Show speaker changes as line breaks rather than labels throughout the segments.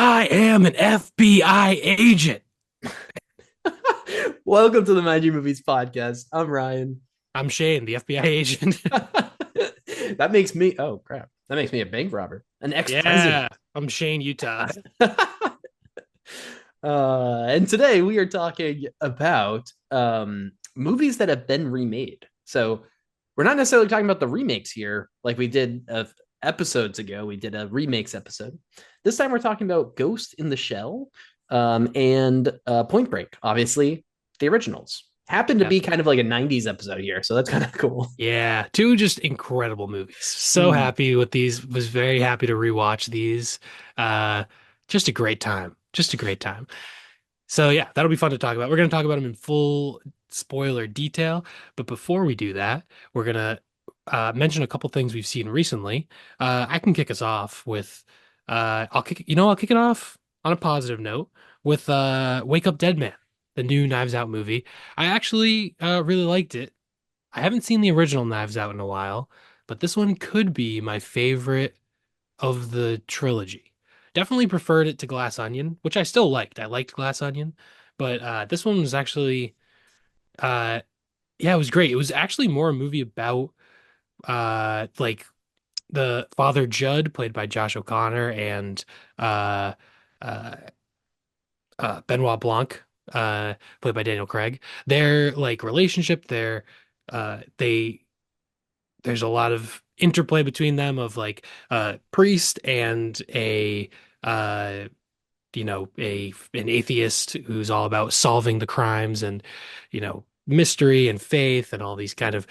I am an FBI agent.
Welcome to the Mind Your Movies podcast. I'm Ryan.
I'm Shane, the FBI agent.
That makes me, oh crap, that makes me a bank robber, an
Yeah,
ex-president.
I'm Shane, Utah.
And today we are talking about movies that have been remade. So we're not necessarily talking about the remakes here, like we did episodes ago. We did a remakes episode. This time we're talking about Ghost in the Shell and Point Break, obviously the originals. Happened to
Yeah,
be kind of like a 90s episode here, so that's kind of cool.
yeah, two just incredible movies. So
Mm.
happy with these. Was very happy to rewatch these. Uh, just a great time. Just a great time. So yeah, that'll be fun to talk about. We're gonna talk about them in full spoiler detail. But before we do that, we're gonna mention a couple things we've seen recently. I can kick us off with I'll kick it off on a positive note with Wake Up Dead Man, the new Knives Out movie. I actually really liked it. I haven't seen the original Knives Out in a while, but this one could be my favorite of the trilogy. Definitely preferred it to Glass Onion, which I still liked. I liked Glass Onion, but this one was actually uh yeah, it was great. It was actually more a movie about like the father Judd, played by Josh O'Connor, and uh uh Benoit Blanc, played by Daniel Craig. Their like relationship, they there's a lot of interplay between them of like a priest and a uh a an atheist who's all about solving the crimes and mystery and faith and all these kind of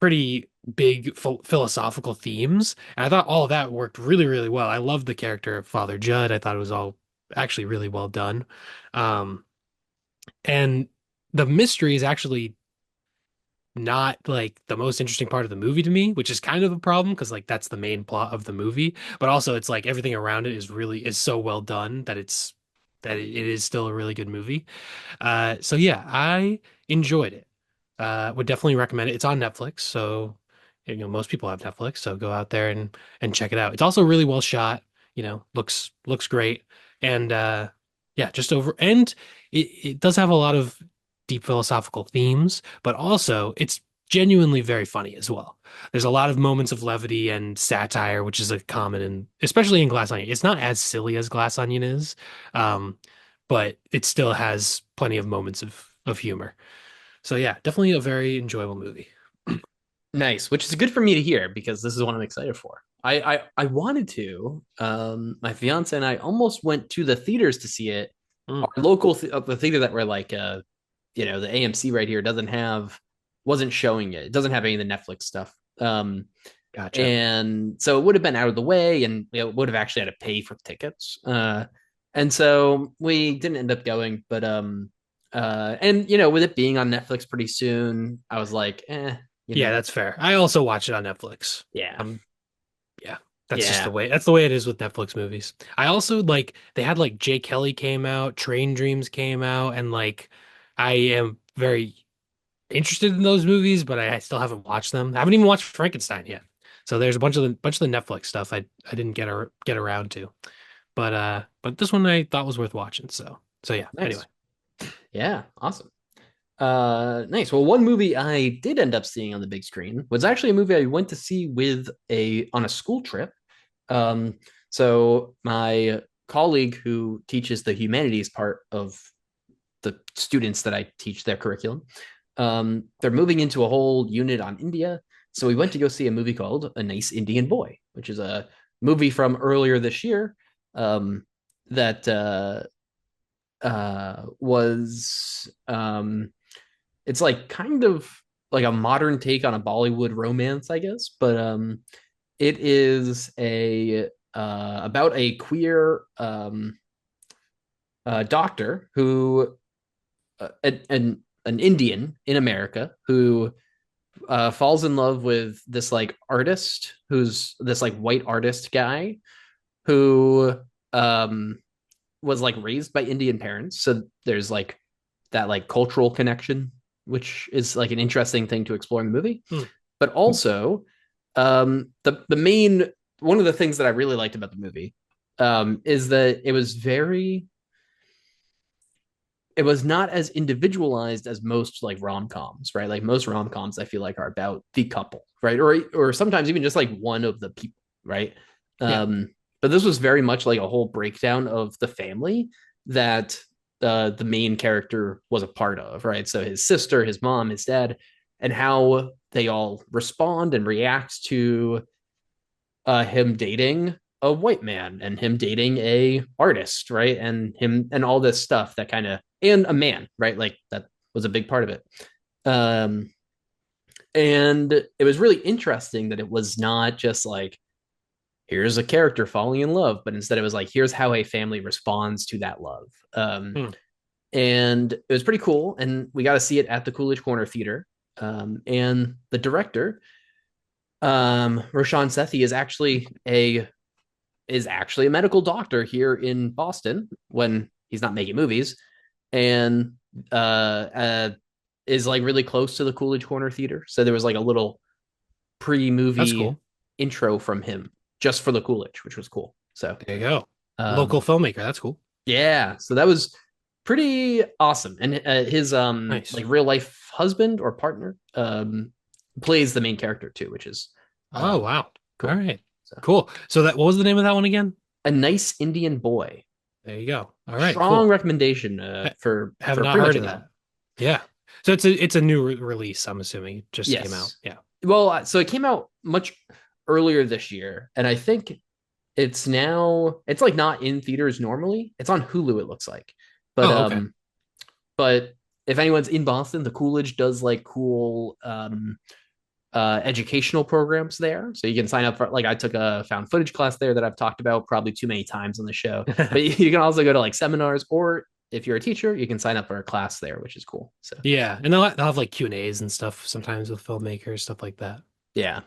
pretty big philosophical themes. And I thought all of that worked really, really well. I loved the character of Father Judd. I thought it was all actually really well done. Um, and the mystery is actually not like the most interesting part of the movie to me, which is kind of a problem because like that's the main plot of the movie. But also it's like everything around it is so well done that it is still a really good movie. So yeah, I enjoyed it. Would definitely recommend it. It's on Netflix, so most people have Netflix, so go out there and check it out. It's also really well shot. Looks great, and yeah, just over and it does have a lot of deep philosophical themes, but also it's genuinely very funny as well. There's a lot of moments of levity and satire, which is a common in especially in Glass Onion. It's not as silly as Glass Onion is, um, but it still has plenty of moments of humor. So yeah, definitely a very enjoyable movie.
Nice, which is good for me to hear because this is what I'm excited for. I wanted to. My fiance and I almost went to the theaters to see it.
Mm,
Our local the theater that we're like the AMC right here doesn't have wasn't showing it. It doesn't have any of the Netflix stuff.
gotcha.
And so it would have been out of the way, and would have actually had to pay for tickets. And so we didn't end up going, but and with it being on Netflix pretty soon, I was like, you
Yeah,
know,
that's fair. I also watch it on Netflix.
yeah,
Um, yeah, that's just the
yeah,
way. That's the way it is with Netflix movies. I also like they had like Jay Kelly came out, Train Dreams came out, and like I am very interested in those movies, but I still haven't watched them. I haven't even watched Frankenstein yet. So there's a bunch of the Netflix stuff I didn't get around to. But this one I thought was worth watching. So yeah. Anyway.
nice, yeah, awesome. Nice. Well, one movie I did end up seeing on the big screen was actually a movie I went to see with a on a school trip. Um, so my colleague who teaches the humanities part of the students that I teach their curriculum, they're moving into a whole unit on India. So we went to go see a movie called A Nice Indian Boy, which is a movie from earlier this year that was it's like kind of like a modern take on a Bollywood romance, I guess. But it is a about a queer doctor who an Indian in America who falls in love with this like artist who's this like white artist guy who um was like raised by Indian parents. So there's like that like cultural connection, which is like an interesting thing to explore in the movie.
Hmm.
But also, the main one of the things that I really liked about the movie is that it was not as individualized as most like rom-coms, right? Like most rom-coms I feel like are about the couple, right? Or sometimes even just like one of the people, right?
Yeah.
um but this was very much like a whole breakdown of the family that the main character was a part of, right? So his sister, his mom, his dad, and how they all respond and react to him dating a white man and him dating a artist, right? And him and all this stuff that kind of and a man, right? Like that was a big part of it. Um, and it was really interesting that it was not just like here's a character falling in love, but instead it was like here's how a family responds to that love.
Hmm.
And it was pretty cool, and we got to see it at the Coolidge Corner Theater. And the director, Roshan Sethi, is actually a medical doctor here in Boston when he's not making movies, and uh, uh, is like really close to the Coolidge Corner Theater. So there was like a little
That's
pre-movie
cool.
intro from him just for the Coolidge, which was cool. So
There you go. Local
um,
filmmaker. That's cool.
yeah, so that was pretty awesome. And his
Nice.
like real life husband or partner plays the main character too, which is
Oh, wow. All
cool.
right.
So
Cool. So that what was the name of that one again?
a nice Indian boy.
There you go. All right,
Strong
cool.
recommendation
Ha- have
for
not
pretty much
heard of
anyone.
that. Yeah. So it's a new release, I'm assuming. It just came out.
Yes.
Yeah.
Well, so it came out much earlier this year, and I think it's like not in theaters normally. It's on Hulu, it looks like. But
Oh, okay.
but if anyone's in Boston, the Coolidge does like cool educational programs there. So you can sign up for like I took a found footage class there that I've talked about probably too many times on the show. But you can also go to like seminars, or if you're a teacher, you can sign up for a class there, which is cool. So
Yeah, and they'll have like Q&As and stuff sometimes with filmmakers, stuff like that.
yeah.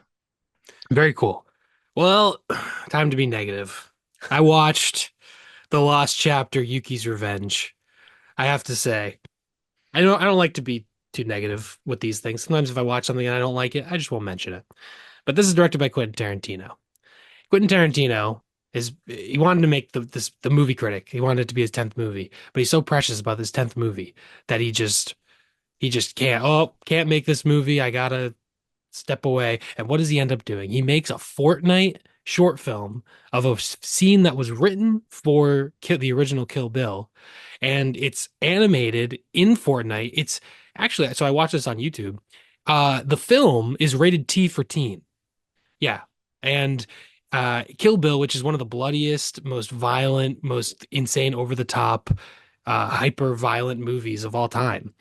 Very cool. Well, time to be negative. I watched The Lost Chapter, Yuki's Revenge. I have to say, I don't like to be too negative with these things. Sometimes if I watch something and I don't like it, I just won't mention it. But this is directed by Quentin Tarantino. Quentin Tarantino he wanted to make the movie critic. He wanted it to be his 10th movie, but he's so precious about this 10th movie that he just can't make this movie. I gotta step away. And what does he end up doing? He makes a Fortnite short film of a scene that was written for the original Kill Bill, and it's animated in Fortnite. It's actually, so I watched this on YouTube. The film is rated T for teen. Yeah. And Kill Bill, which is one of the bloodiest, most violent, most insane, over the top, hyper violent movies of all time.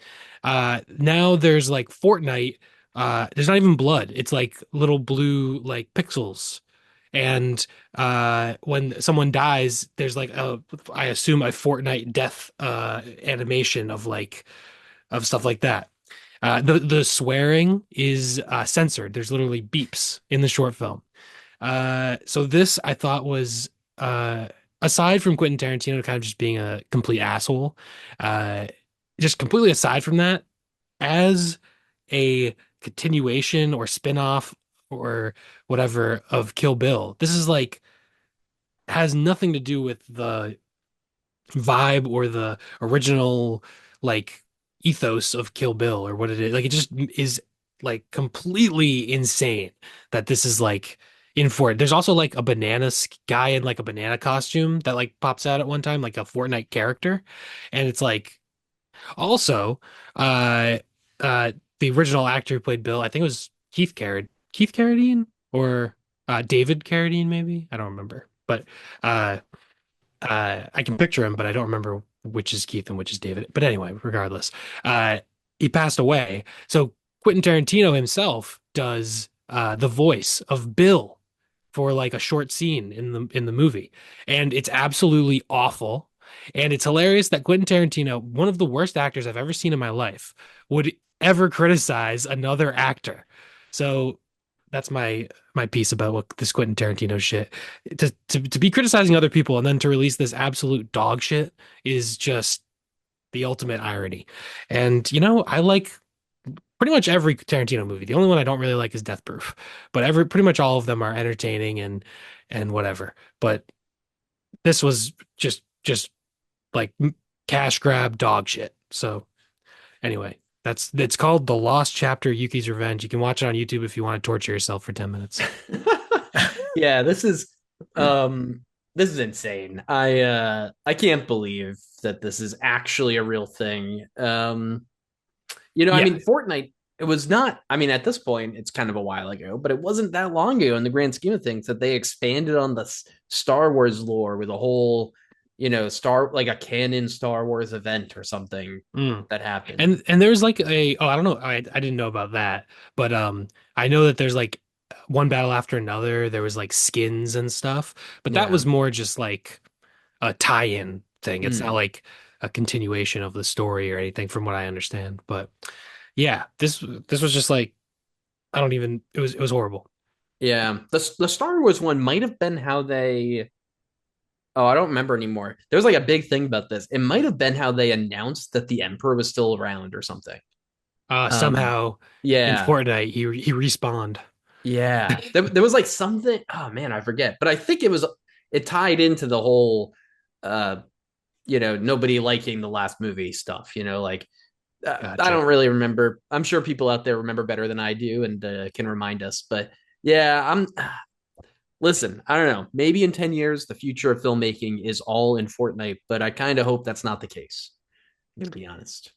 Now there's like Fortnite. There's not even blood. It's like little blue like pixels. And when someone dies, there's like I assume a Fortnite death animation of stuff like that. The swearing is censored. There's literally beeps in the short film. So this I thought was aside from Quentin Tarantino kind of just being a complete asshole, uh, just completely aside from that, as a continuation or spin-off or whatever of Kill Bill, this is like has nothing to do with the vibe or the original like ethos of Kill Bill or what it is. Like it just is like completely insane that this is like in for it. There's also like a guy in like a banana costume that like pops out at one time, like a Fortnite character. And it's like also uh uh the original actor who played Bill, I think it was Keith Carradine or David Carradine, maybe. I don't remember. But uh I can picture him, but I don't remember which is Keith and which is David. But anyway, regardless, uh, he passed away. So Quentin Tarantino himself does the voice of Bill for like a short scene in the movie, and it's absolutely awful. And it's hilarious that Quentin Tarantino, one of the worst actors I've ever seen in my life, would ever criticize another actor. So that's my piece about what this Quentin Tarantino shit. To be criticizing other people and then to release this absolute dog shit is just the ultimate irony. And I like pretty much every Tarantino movie. The only one I don't really like is Death Proof, but every pretty much all of them are entertaining and whatever. But this was just like cash grab dog shit. So anyway, that's it's called The Lost Chapter: Yuki's Revenge. You can watch it on YouTube if you want to torture yourself for 10 minutes.
Yeah, um this is insane. I can't believe that this is actually a real thing. I
Yeah.
mean, Fortnite, it was not, I mean, at this point, it's kind of a while ago, but it wasn't that long ago in the grand scheme of things that they expanded on the Star Wars lore with a whole, like a canon Star Wars event or something
Mm.
that happened.
And there's like I don't know, I didn't know about that, but I know that there's like one battle after another. There was like skins and stuff, but that
Yeah.
was more just like a tie-in thing. It's not
Mm.
like a continuation of the story or anything from what I understand. But yeah, this was just like I don't even it was horrible.
Yeah. The Star Wars one might have been how they, oh, I don't remember anymore. There was like a big thing about this. It might have been how they announced that the Emperor was still around or something. Um,
Somehow in
yeah.
Fortnite he respawned.
Yeah. There was like something, oh man, I forget. But I think it tied into the whole uh nobody liking the last movie stuff, like I
Gotcha.
don't really remember. I'm sure people out there remember better than I do and can remind us. But yeah, listen, I don't know. Maybe in 10 years the future of filmmaking is all in Fortnite, but I kind of hope that's not the case. I'm going to be honest.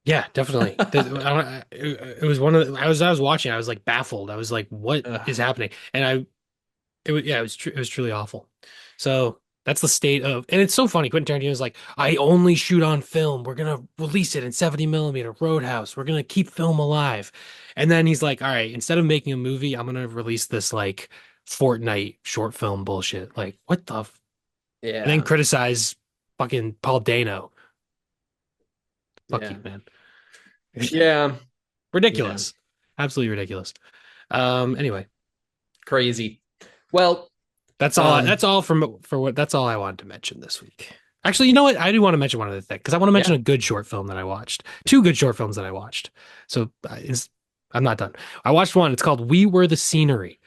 Yeah, definitely. It was one of I was watching. I was like baffled. I was like, "What
Ugh,
is happening?" And it was yeah, it was truly awful. So that's the state of, and it's so funny. Quentin Tarantino is like, "I only shoot on film. We're gonna release it in 70 millimeter Roadhouse. We're gonna keep film alive." And then he's like, "All right, instead of making a movie, I'm gonna release this like Fortnite short film bullshit. Like, what the?" And then
yeah.
criticize fucking Paul Dano. Fuck
Yeah.
you, man.
Yeah. Yeah.
Ridiculous. Absolutely ridiculous. Anyway,
Crazy. Well,
that's all from for what that's all I wanted to mention this week. Actually, you know what? I do want to mention one other thing because I want to mention
yeah.
a good short film that I watched. Two good short films that I watched. So I'm not done. I watched one. It's called We Were the Scenery.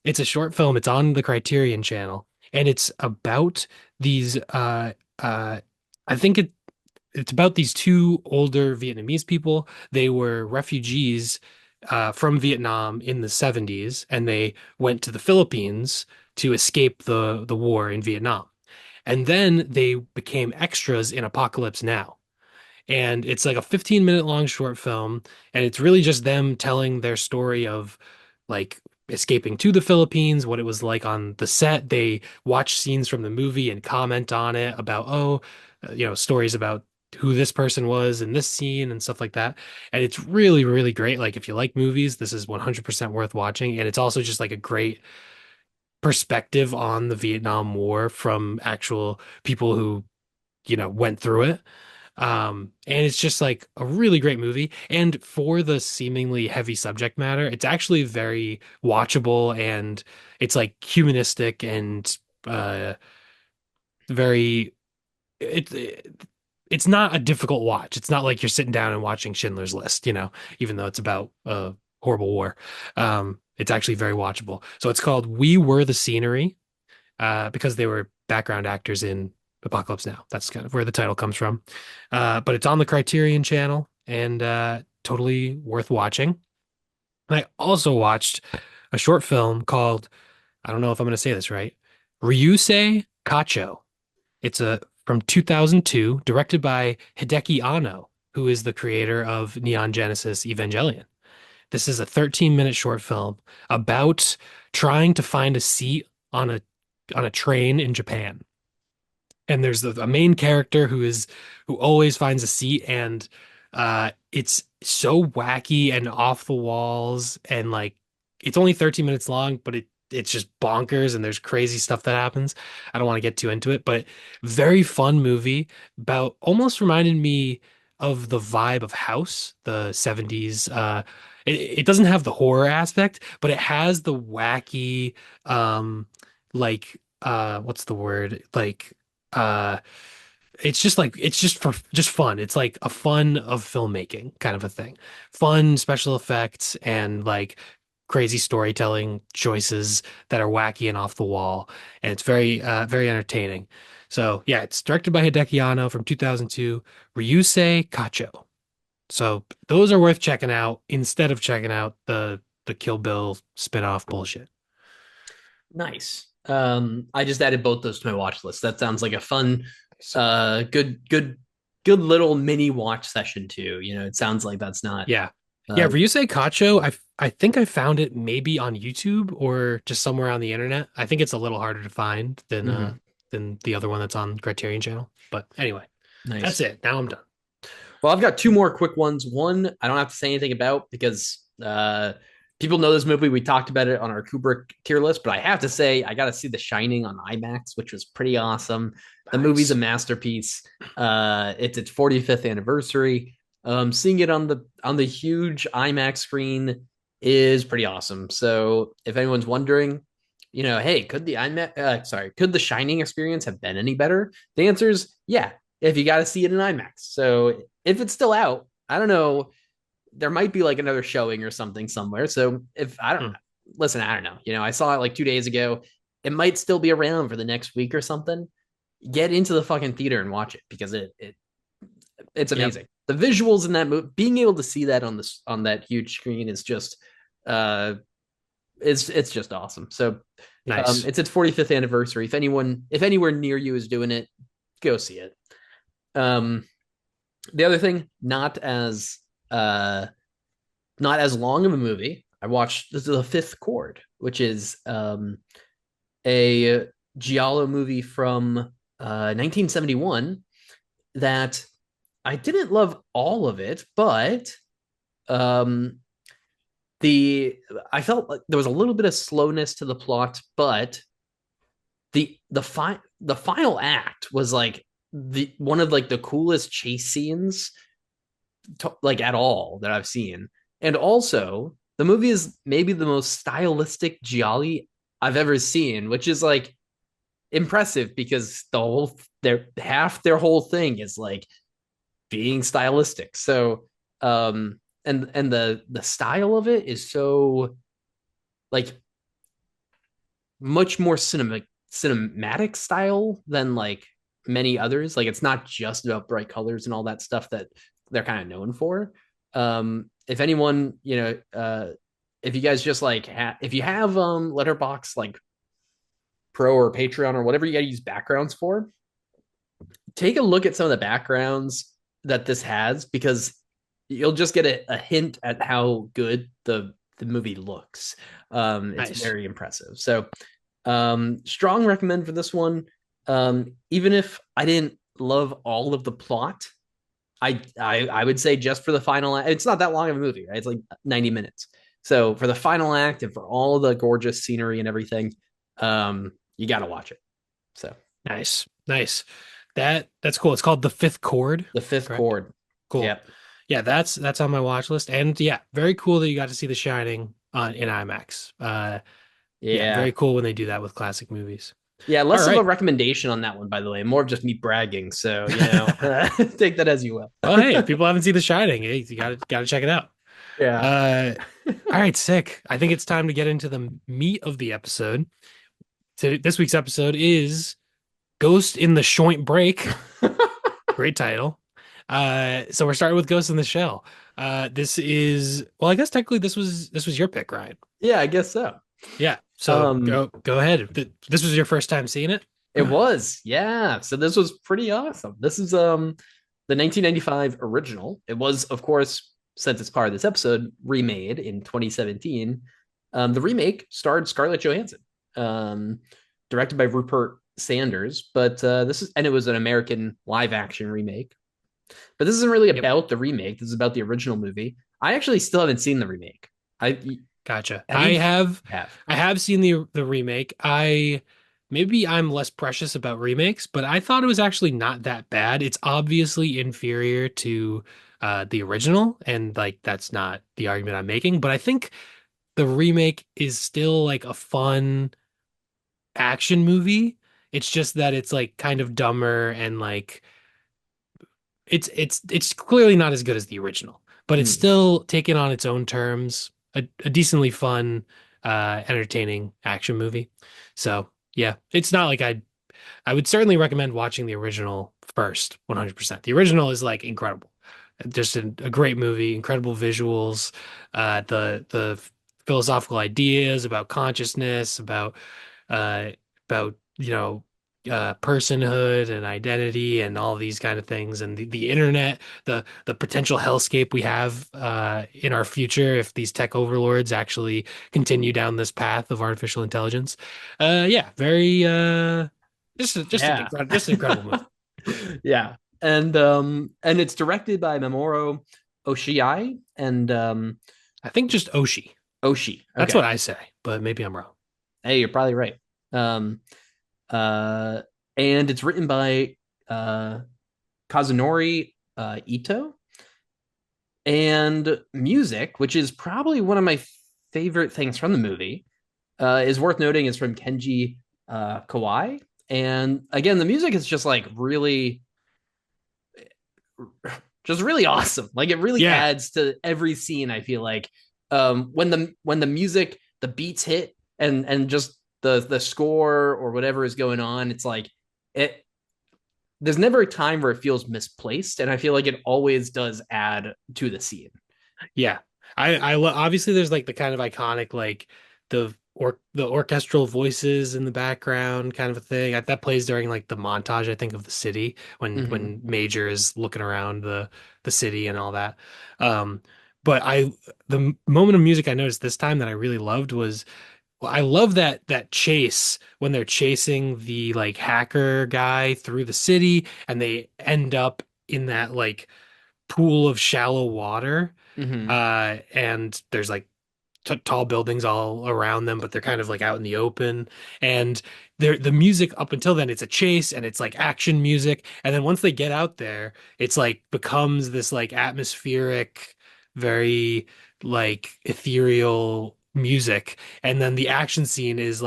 It's a short film. It's on the Criterion channel, and it's about these uh I think it's about these two older Vietnamese people. They were refugees from Vietnam in the 70s, and they went to the Philippines to escape the war in Vietnam. And then they became extras in Apocalypse Now. And it's like a 15-minute long short film, and it's really just them telling their story of like escaping to the Philippines, what it was like on the set. They watch scenes from the movie and comment on it about, stories about who this person was in this scene and stuff like that. And it's really, really great. Like if you like movies, this is 100% worth watching. And it's also just like a great perspective on the Vietnam War from actual people who, went through it. And it's just like a really great movie. And for the seemingly heavy subject matter, it's actually very watchable, and it's like humanistic and very it's not a difficult watch. It's not like you're sitting down and watching Schindler's List, even though it's about a horrible war. It's actually very watchable. So it's called We Were the Scenery, because they were background actors in Apocalypse Now. That's kind of where the title comes from. But it's on the Criterion channel, and totally worth watching. And I also watched a short film called, I don't know if I'm going to say this right, Ryusei Kacho. It's a from 2002, directed by Hideki Anno, who is the creator of Neon Genesis Evangelion. This is a 13-minute short film about trying to find a seat on a train in Japan. And there's a main character who always finds a seat, and it's so wacky and off the walls, and like it's only 13 minutes long, but it's just bonkers, and there's crazy stuff that happens. I don't want to get too into it, but very fun movie. About almost reminded me of the vibe of House, the 70s. It doesn't have the horror aspect, but it has the wacky, like what's the word? Uh it's just for just fun. It's like a fun of filmmaking kind of a thing. Fun special effects and like crazy storytelling choices that are wacky and off the wall, and it's very very entertaining. So yeah, it's directed by Hideki Anno from 2002, Ryusei Kacho. So those are worth checking out instead of checking out the Kill Bill spin-off bullshit.
Nice. I just added both those to my watch list. That sounds like a fun,
So,
good little mini watch session too. It sounds like that's not
yeah. Yeah,
uh
Ryusei Kacho, I think I found it maybe on YouTube or just somewhere on the internet. I think it's a little harder to find
mhm.
than the other one that's on Criterion Channel. But anyway, that's
Nice.
it. Now I'm done.
Well, I've got two more quick ones. One I don't have to say anything about because people know this movie. We talked about it on our Kubrick tier list, but I have to say I got to see The Shining on IMAX, which was pretty awesome. The movie's a
Nice.
masterpiece. It's its 45th anniversary. Seeing it on the huge IMAX screen is pretty awesome. So if anyone's wondering, hey, could the Shining experience have been any better? The answer is yeah. If you got to see it in IMAX. So if it's still out, I don't know. There might be like another showing or something somewhere. So if I don't
Hmm.
listen, I don't know. I saw it like 2 days ago. It might still be around for the next week or something. Get into the fucking theater and watch it because it's
Yep.
amazing. The visuals in that movie, being able to see that on that huge screen is just uh it's just awesome. So
Nice.
it's its 45th anniversary. If anywhere near you is doing it, go see it. Um the other thing, uh not as long of a movie. I watched The Fifth Chord, which is a giallo movie from 1971 that I didn't love all of it, but um the I felt like there was a little bit of slowness to the plot, but the final act was like the one of like the coolest chase scenes like at all that I've seen. And also, the movie is maybe the most stylistic giallo I've ever seen, which is like impressive because their whole thing is like being stylistic. So and the style of it is so like much more cinematic style than like many others. Like it's not just about bright colors and all that stuff that they're kind of known for. If anyone, if you guys just like if you have Letterbox like Pro or Patreon or whatever you got to use backgrounds for, take a look at some of the backgrounds that this has because you'll just get a hint at how good the movie looks. It's
Nice.
very impressive. So strong recommend for this one. Even if I didn't love all of the plot, I would say just for the final act, it's not that long of a movie, right? It's like 90 minutes. So for the final act and for all the gorgeous scenery and everything, you got to watch it. So
Nice. Nice. That's cool. It's called The Fifth Chord,
the fifth
correct?
chord.
Cool.
Yep.
Yeah, that's on my watch list. And yeah, very cool that you got to see The Shining on in IMAX. Yeah, very
Yeah.
cool when they do that with classic movies.
Yeah.
All
Less of a
right.
recommendation on that one, by the way, more of just me bragging. So, take that as you will.
Well, hey, if people haven't seen The Shining, hey, you gotta check it out.
Yeah.
Uh, all right, sick. I think it's time to get into the meat of the episode. So this week's episode is Ghost in the Shoint Break. Great title. So we're starting with Ghost in the Shell. This is well, I guess technically this was your pick, Ryan.
Yeah, I guess so.
Yeah. So
Um,
go ahead. This was your first time seeing it?
it was, yeah. So this was pretty awesome. This is the 1995 original. It was, of course, since it's part of this episode, remade in 2017. The remake starred Scarlett Johansson, um, directed by Rupert Sanders. But it was an American live action remake. But this isn't really
Yep.
about the remake. This is about the original movie. I actually still haven't seen the remake. I
Gotcha.
have you have
I have seen the remake. Maybe I'm less precious about remakes, but I thought it was actually not that bad. It's obviously inferior to the original, and like that's not the argument I'm making, but I think the remake is still like a fun action movie. It's just that it's like kind of dumber and like it's clearly not as good as the original, but it's
hmm.
still taken on its own terms. a decently fun, entertaining action movie. So yeah, it's not like I would certainly recommend watching the original first, 100%. The original is like incredible. Just a great movie, incredible visuals, the philosophical ideas about consciousness, uh, about personhood and identity and all these kind of things, and the internet, the potential hellscape we have in our future if these tech overlords actually continue down this path of artificial intelligence. Yeah, very
Yeah.
just an incredible movie.
Yeah. And it's directed by Mamoru Oshii and
I think just Oshi.
Oshii.
That's
Okay.
what I say, but maybe I'm wrong.
Hey, you're probably right. Um uh and it's written by uh Kazunori Ito, and music, which is probably one of my favorite things from the movie, is worth noting is from Kenji Kawai. And again, the music is just like really just really awesome. Like it really
Yeah,
adds to every scene. I feel like when the music, the beats hit, and just the score or whatever is going on, it's like it. There's never a time where it feels misplaced, and I feel like it always does add to the scene.
yeah. Obviously there's like the kind of iconic like the orchestral voices in the background kind of a thing. That plays during like the montage, I think, of the city
Mm-hmm.
when Major is looking around the city and all that. Um, but the moment of music I noticed this time that I really loved was, well, I love that chase when they're chasing the like hacker guy through the city and they end up in that like pool of shallow water.
Mm-hmm.
And there's like t tall buildings all around them, but they're kind of like out in the open. And the music up until then, it's a chase and it's like action music. And then once they get out there, it's like becomes this like atmospheric, very like ethereal music. And then the action scene is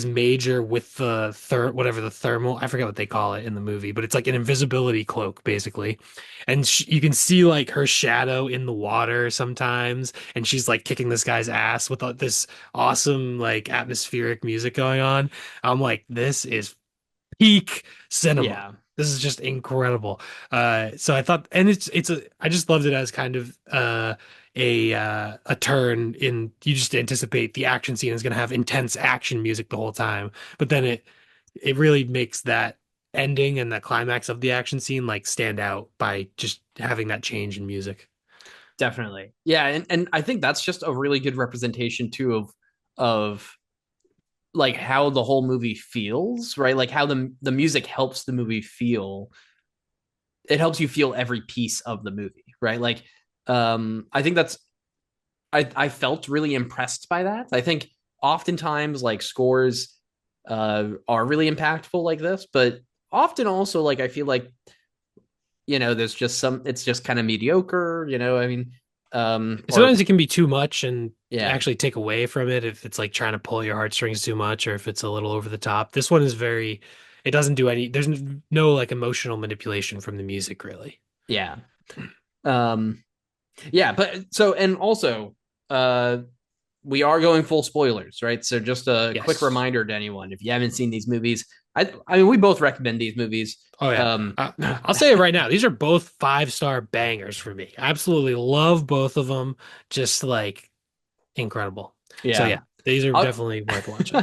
Major with the whatever the thermal, I forget what they call it in the movie, but it's like an invisibility cloak basically. And you can see like her shadow in the water sometimes, and she's like kicking this guy's ass with this awesome like atmospheric music going on. I'm like, this is peak cinema.
Yeah,
This is just incredible. So I thought, and I just loved it as kind of a turn in, you just anticipate the action scene is going to have intense action music the whole time, but then it really makes that ending and the climax of the action scene like stand out by just having that change in music.
definitely. Yeah, and I think that's just a really good representation too of like how the whole movie feels, right? Like how the music helps the movie feel. It helps you feel every piece of the movie, right? Like I think that's I felt really impressed by that. I think oftentimes like scores are really impactful like this, but often also like I feel like there's just some it's just kind of mediocre, I mean, or
Sometimes it can be too much and
yeah,
actually take away from it if it's like trying to pull your heartstrings too much or if it's a little over the top. This one is it doesn't do there's no like emotional manipulation from the music really.
yeah. Um yeah, but so and also uh we are going full spoilers, right? So just a quick
Yes.
reminder to anyone if you haven't seen these movies. I mean we both recommend these movies.
Oh yeah.
Um
I'll say it right now. These are both 5-star bangers for me. I absolutely love both of them. Just like incredible. So
yeah.
yeah, these are
I'll
definitely worth watching.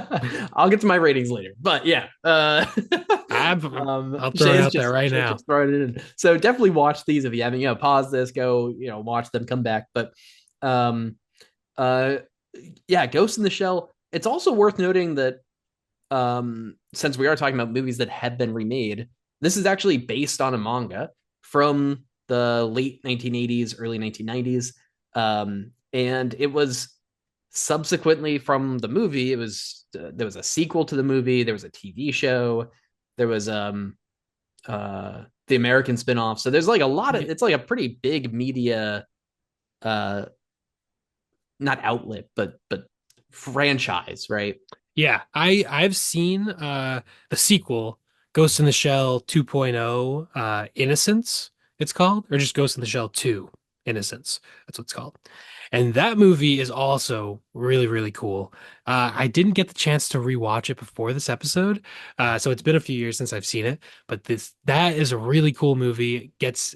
I'll get to my ratings later. But yeah.
I'll throw it
Shay's
out there
just
right
Shay's
now.
just throwing it in. So definitely watch these if you haven't, pause this, go, watch them, come back. But um uh yeah, Ghost in the Shell. It's also worth noting that since we are talking about movies that have been remade, this is actually based on a manga from the late 1980s, early 1990s. And it was subsequently from the movie, there was a sequel to the movie, there was a TV show, there was the American spinoff. So there's like a lot of it's like a pretty big media uh not outlet, but franchise, right?
Yeah, I've seen the sequel, Ghost in the Shell 2.0, Innocence, it's called, or just Ghost in the Shell 2, Innocence. That's what it's called. And that movie is also really, really cool. I didn't get the chance to rewatch it before this episode, so it's been a few years since I've seen it. But that is a really cool movie. It gets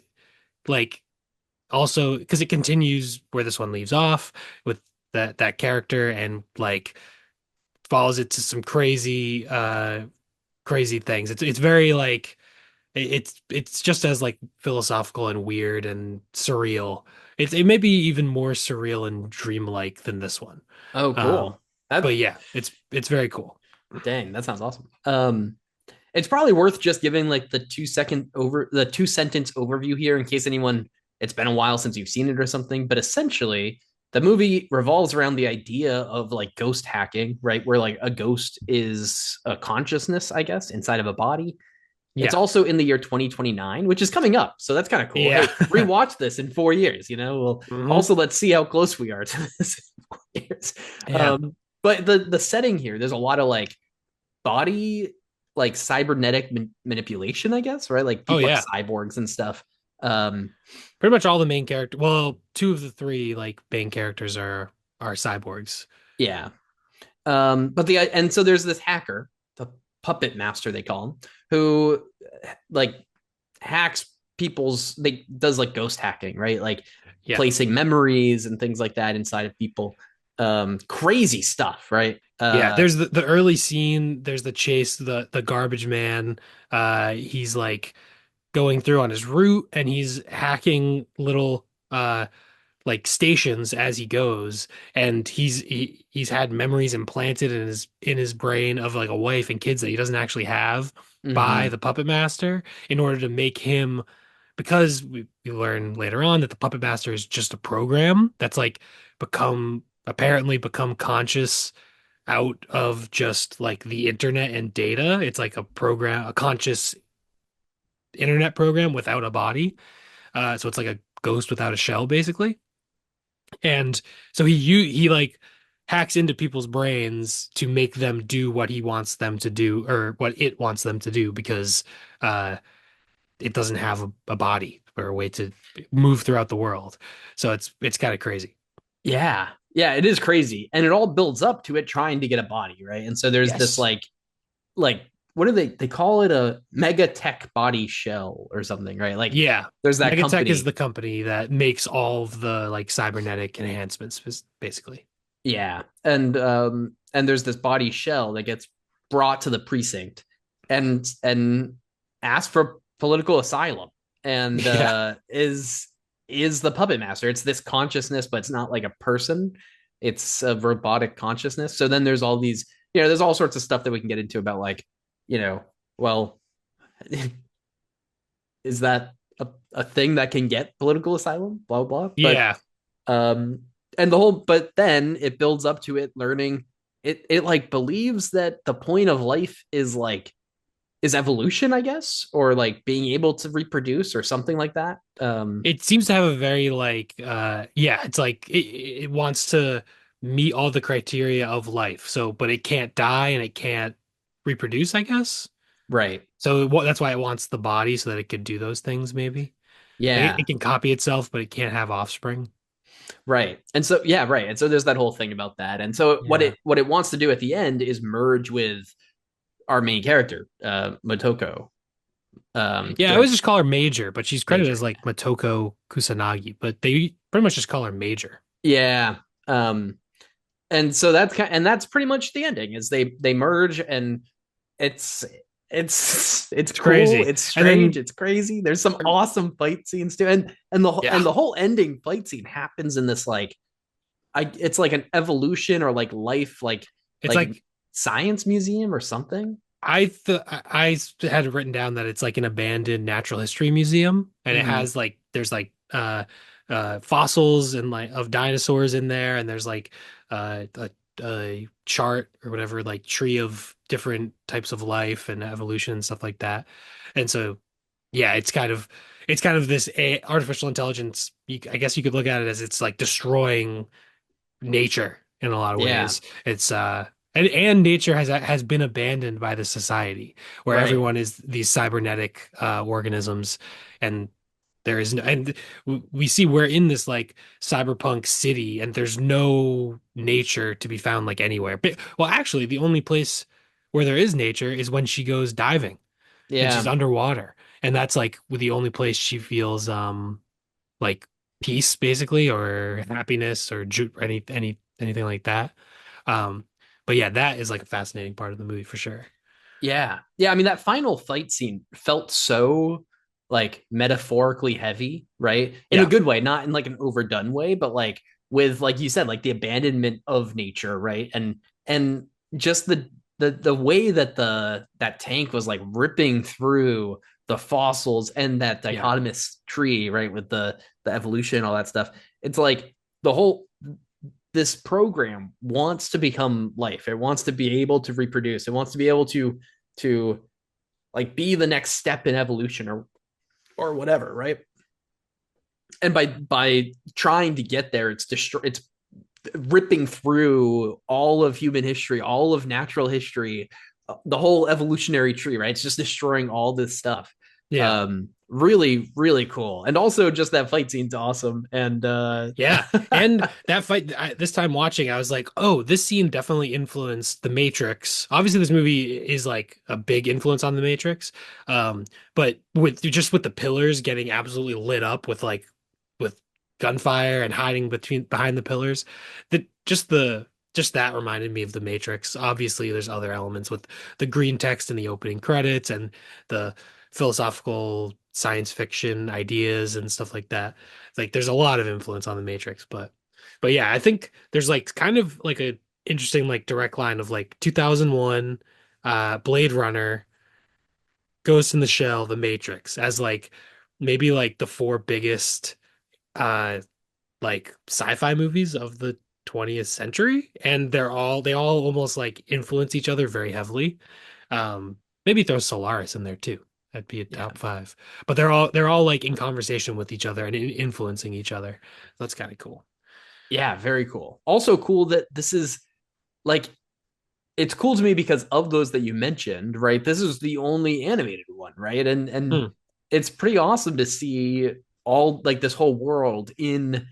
like also because it continues where this one leaves off with that character and like follows it to some crazy things. It's very like it's just as like philosophical and weird and surreal. It may be even more surreal and dreamlike than this one.
Oh,
Um,
cool. That
but yeah, it's very cool.
dang, that sounds awesome. It's probably worth just giving like the 2 sentence overview here in case anyone it's been a while since you've seen it or something. But essentially, the movie revolves around the idea of like ghost hacking, right? Where like a ghost is a consciousness, I guess, inside of a body. It's
Yeah.
also in the year 2029, which is coming up. So that's kind of cool.
Yeah.
Hey, rewatch this in 4 years, you know? Well,
hmm
also let's see how close we are to this in 4 years.
Yeah.
But the setting here, there's a lot of like body like cybernetic manipulation, I guess, right? Like
Oh
people
yeah.
are cyborgs and stuff. Um,
Pretty much all the main character. Well, two of the three like main characters are cyborgs.
yeah. But and so there's this hacker, the puppet master they call him, who like hacks people's they does like ghost hacking, right? Like
Yeah.
placing memories and things like that inside of people. Crazy stuff, right?
Yeah, there's the early scene, there's the chase, the garbage man. He's like going through on his route and he's hacking little like stations as he goes and he's had memories implanted in his brain of like a wife and kids that he doesn't actually have by
mm-hmm.
the puppet master in order to make him because we learn later on that the puppet master is just a program that's like apparently become conscious out of just like the internet and data. It's like a conscious internet program without a body. So it's like a ghost without a shell, basically. And so he like hacks into people's brains to make them do what he wants them to do or what it wants them to do because uh it doesn't have a body or a way to move throughout the world. So it's kind of crazy.
Yeah. Yeah, it is crazy. And it all builds up to it trying to get a body, right? And so there's this
Yes.
like what do they call it, a mega tech body shell or something, right? Like
Yeah.
there's that
Megatech is
company.
the company that makes all of the like cybernetic enhancements, basically.
Yeah. And there's this body shell that gets brought to the precinct and asks for political asylum and
Yeah.
is the puppet master. It's this consciousness, but it's not like a person. It's a robotic consciousness. So then there's all these, there's all sorts of stuff that we can get into about like, well, is that a thing that can get political asylum? Blah blah. But
Yeah.
um and but then it builds up to it learning it like believes that the point of life is like is evolution, I guess, or like being able to reproduce or something like that.
It seems to have a very like yeah, it's like it wants to meet all the criteria of life. So, but it can't die and it can't reproduce, I guess.
Right.
So that's why it wants the body so that it could do those things maybe. Like
Yeah.
it can copy itself, but it can't have offspring.
Right. And so yeah, right. And so there's that whole thing about that. And so
Yeah.
what it wants to do at the end is merge with our main character, Motoko,
Yeah, I
the
always just call her Major, but she's credited
major.
as like Motoko Kusanagi, but they pretty much just call her Major.
Yeah. And so and that's pretty much the ending is they merge and it's it's
It's
cool,
crazy.
it's
And
strange,
then
it's crazy. There's some awesome fight scenes too, and
yeah,
the whole ending fight scene happens in this like it's like an evolution or like life
it's
like
like
science museum or something.
I had written down that it's like an abandoned natural history museum, and it
Mm-hmm.
has like there's like fossils and like of dinosaurs in there, and there's like a chart or whatever like tree of different types of life and evolution and stuff like that. And so yeah, it's kind of this artificial intelligence. I guess you could look at it as it's like destroying nature in a lot of
Yeah,
ways. It's and nature has been abandoned by the society where
right.
everyone is these cybernetic organisms and There is no, and we see we're in this like cyberpunk city, and there's no nature to be found like anywhere. But well, actually, the only place where there is nature is when she goes diving and she's
Yeah.
underwater, and that's like the only place she feels like peace, basically, or happiness, or anything like that. Um, but yeah, that is like a fascinating part of the movie for sure.
Yeah. Yeah. I mean, that final fight scene felt so like metaphorically heavy, right? In a
Yeah,
good way, not in like an overdone way, but like with, like you said, like the abandonment of nature, right? And just the way that that tank was like ripping through the fossils and that
yeah,
dichotomous tree, right? With the evolution, all that stuff. It's like the whole this program wants to become life. It wants to be able to reproduce. It wants to be able to like be the next step in evolution or whatever, right? And by trying to get there, it's ripping through all of human history, all of natural history, the whole evolutionary tree, right? It's just destroying all this stuff.
yeah.
Really, really cool. And also just that fight scene's awesome. And
Yeah. And that fight, this time watching, I was like, oh, this scene definitely influenced The Matrix. Obviously, this movie is like a big influence on The Matrix. But with the pillars getting absolutely lit up with gunfire and hiding behind the pillars, just that reminded me of The Matrix. Obviously, there's other elements with the green text in the opening credits and the philosophical science fiction ideas and stuff like that. Like there's a lot of influence on the Matrix, but yeah, I think there's like kind of like a interesting like direct line of like 2001, Blade Runner, Ghost in the Shell, The Matrix as like maybe like the four biggest uh like sci-fi movies of the 20th century, and they all almost like influence each other very heavily. Maybe throw Solaris in there too. That'd be a
yeah,
top five. But they're all like in conversation with each other and influencing each other. That's kind of cool.
yeah, very cool. Also cool that this is like it's cool to me because of those that you mentioned, right? This is the only animated one, right? And
Hmm.
it's pretty awesome to see all like this whole world in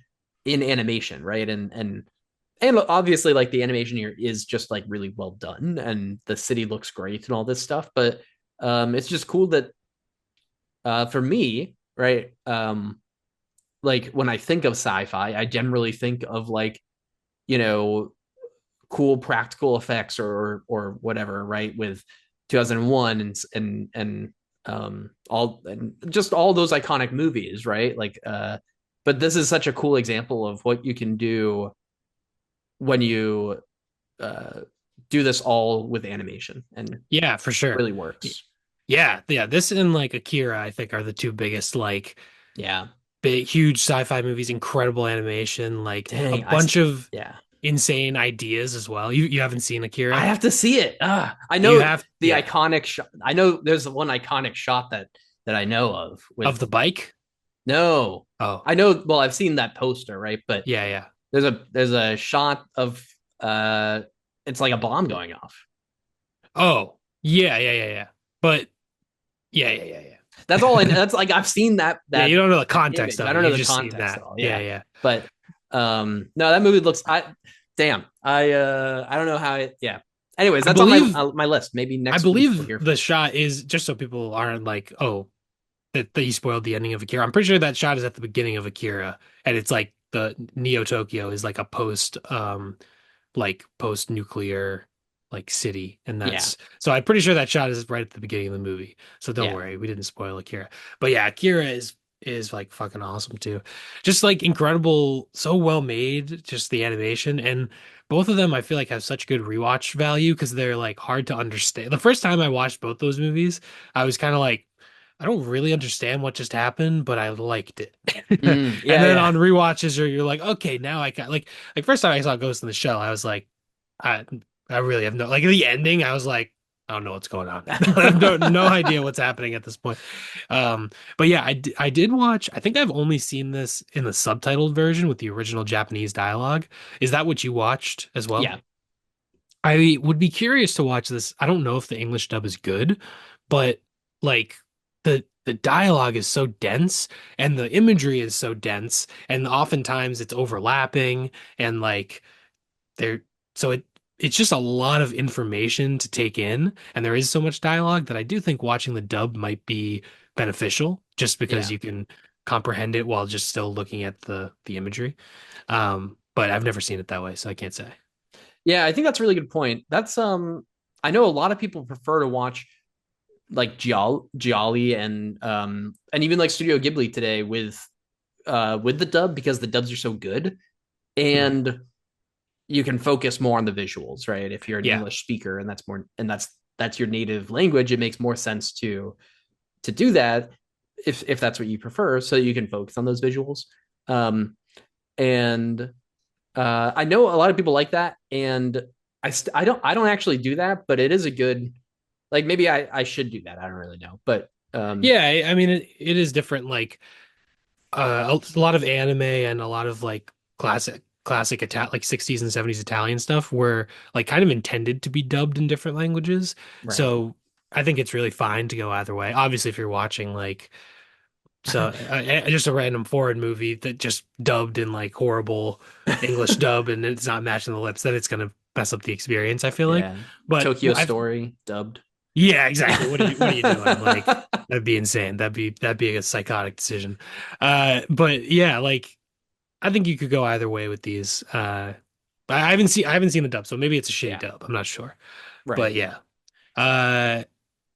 animation, right? And obviously like the animation here is just like really well done and the city looks great and all this stuff, but it's just cool that for me, right? Like when I think of sci-fi, I generally think of like, you know, cool practical effects or whatever, right? With 2001 and all and just all those iconic movies, right? Like but this is such a cool example of what you can do when you uh do this all with animation and
Yeah, for sure.
really works.
Yeah, yeah. This and like Akira, I think, are the two biggest like
Yeah.
big, huge sci-fi movies. Incredible animation, like a
Dang,
bunch of
yeah.
insane ideas as well. You haven't seen
I
Akira?
have to see it. I
You
know
have,
the
yeah.
iconic shot. I know there's one iconic shot that I know of
Of
with
the bike?
no.
Oh,
I know. Well, I've seen that poster, right? But
yeah, yeah.
there's a shot of uh, it's like a bomb going off.
Oh, yeah, yeah, yeah, yeah. But yeah, yeah, yeah,
That's all.
yeah.
That's like I've seen
Yeah, you
that
don't know the
that
context
image.
of
I
it.
don't know
You've
the
just seen
context at
that.
all.
Yeah,
Yeah,
yeah.
but no, that movie looks. Damn. I don't know how it. Yeah. Anyways,
I
that's on
believe
my list. Maybe
I
next week we'll
believe
hear
the
from it.
shot is just so people aren't like, oh, that he spoiled the ending of Akira. I'm pretty sure that shot is at the beginning of Akira, and it's like the Neo Tokyo is like a post nuclear like city, and
Yeah.
that's so I'm pretty sure that shot is right at the beginning of the movie. So don't
Yeah.
worry, we didn't spoil Akira. But yeah, Akira is like fucking awesome too. Just like incredible, so well made, just the animation, and both of them I feel like have such good rewatch value because they're like hard to understand. The first time I watched both those movies, I was kind of like, I don't really understand what just happened, but I liked it. And
Yeah.
then
Yeah.
on rewatches, you're like, okay, now I got like first time I saw Ghost in the Shell, I was like, I I really have no like the ending. I was like, I don't know what's going on. I have no idea what's happening at this point. Um, but yeah, I did watch. I think I've only seen this in the subtitled version with the original Japanese dialogue. Is that what you watched as well?
Yeah.
I would be curious to watch this. I don't know if the English dub is good, but like the the dialogue is so dense and the imagery is so dense and oftentimes it's overlapping and like there so it's just a lot of information to take in and there is so much dialogue that I do think watching the dub might be beneficial just because
Yeah.
you can comprehend it while just still looking at the imagery. But I've never seen it that way, so I can't say.
Yeah, I think that's a really good point. That's I know a lot of people prefer to watch like Gialli and even like Studio Ghibli today with the dub because the dubs are so good
Mhm.
and you can focus more on the visuals, right? If you're an
Yeah.
English speaker and that's your native language, it makes more sense to do that if that's what you prefer, so you can focus on those visuals. Um, and I know a lot of people like that, and I don't actually do that, but it is a good like maybe I should do that. I don't really know, but
Yeah, I mean it is different like a lot of anime and a lot of like classic like 60s and 70s Italian stuff were like kind of intended to be dubbed in different languages.
right.
So I think it's really fine to go either way. Obviously, if you're watching like just a random foreign movie that just dubbed in like horrible English dub and it's not matching the lips, then it's gonna mess up the experience, I feel like.
Yeah,
But
Tokyo
I've
Story dubbed.
yeah, exactly. What are you doing? Like that'd be insane. That'd be a psychotic decision. But yeah, like I think you could go either way with these. I haven't seen the dub, so maybe it's a shitty
Yeah,
dub. I'm not sure.
right.
But yeah. Uh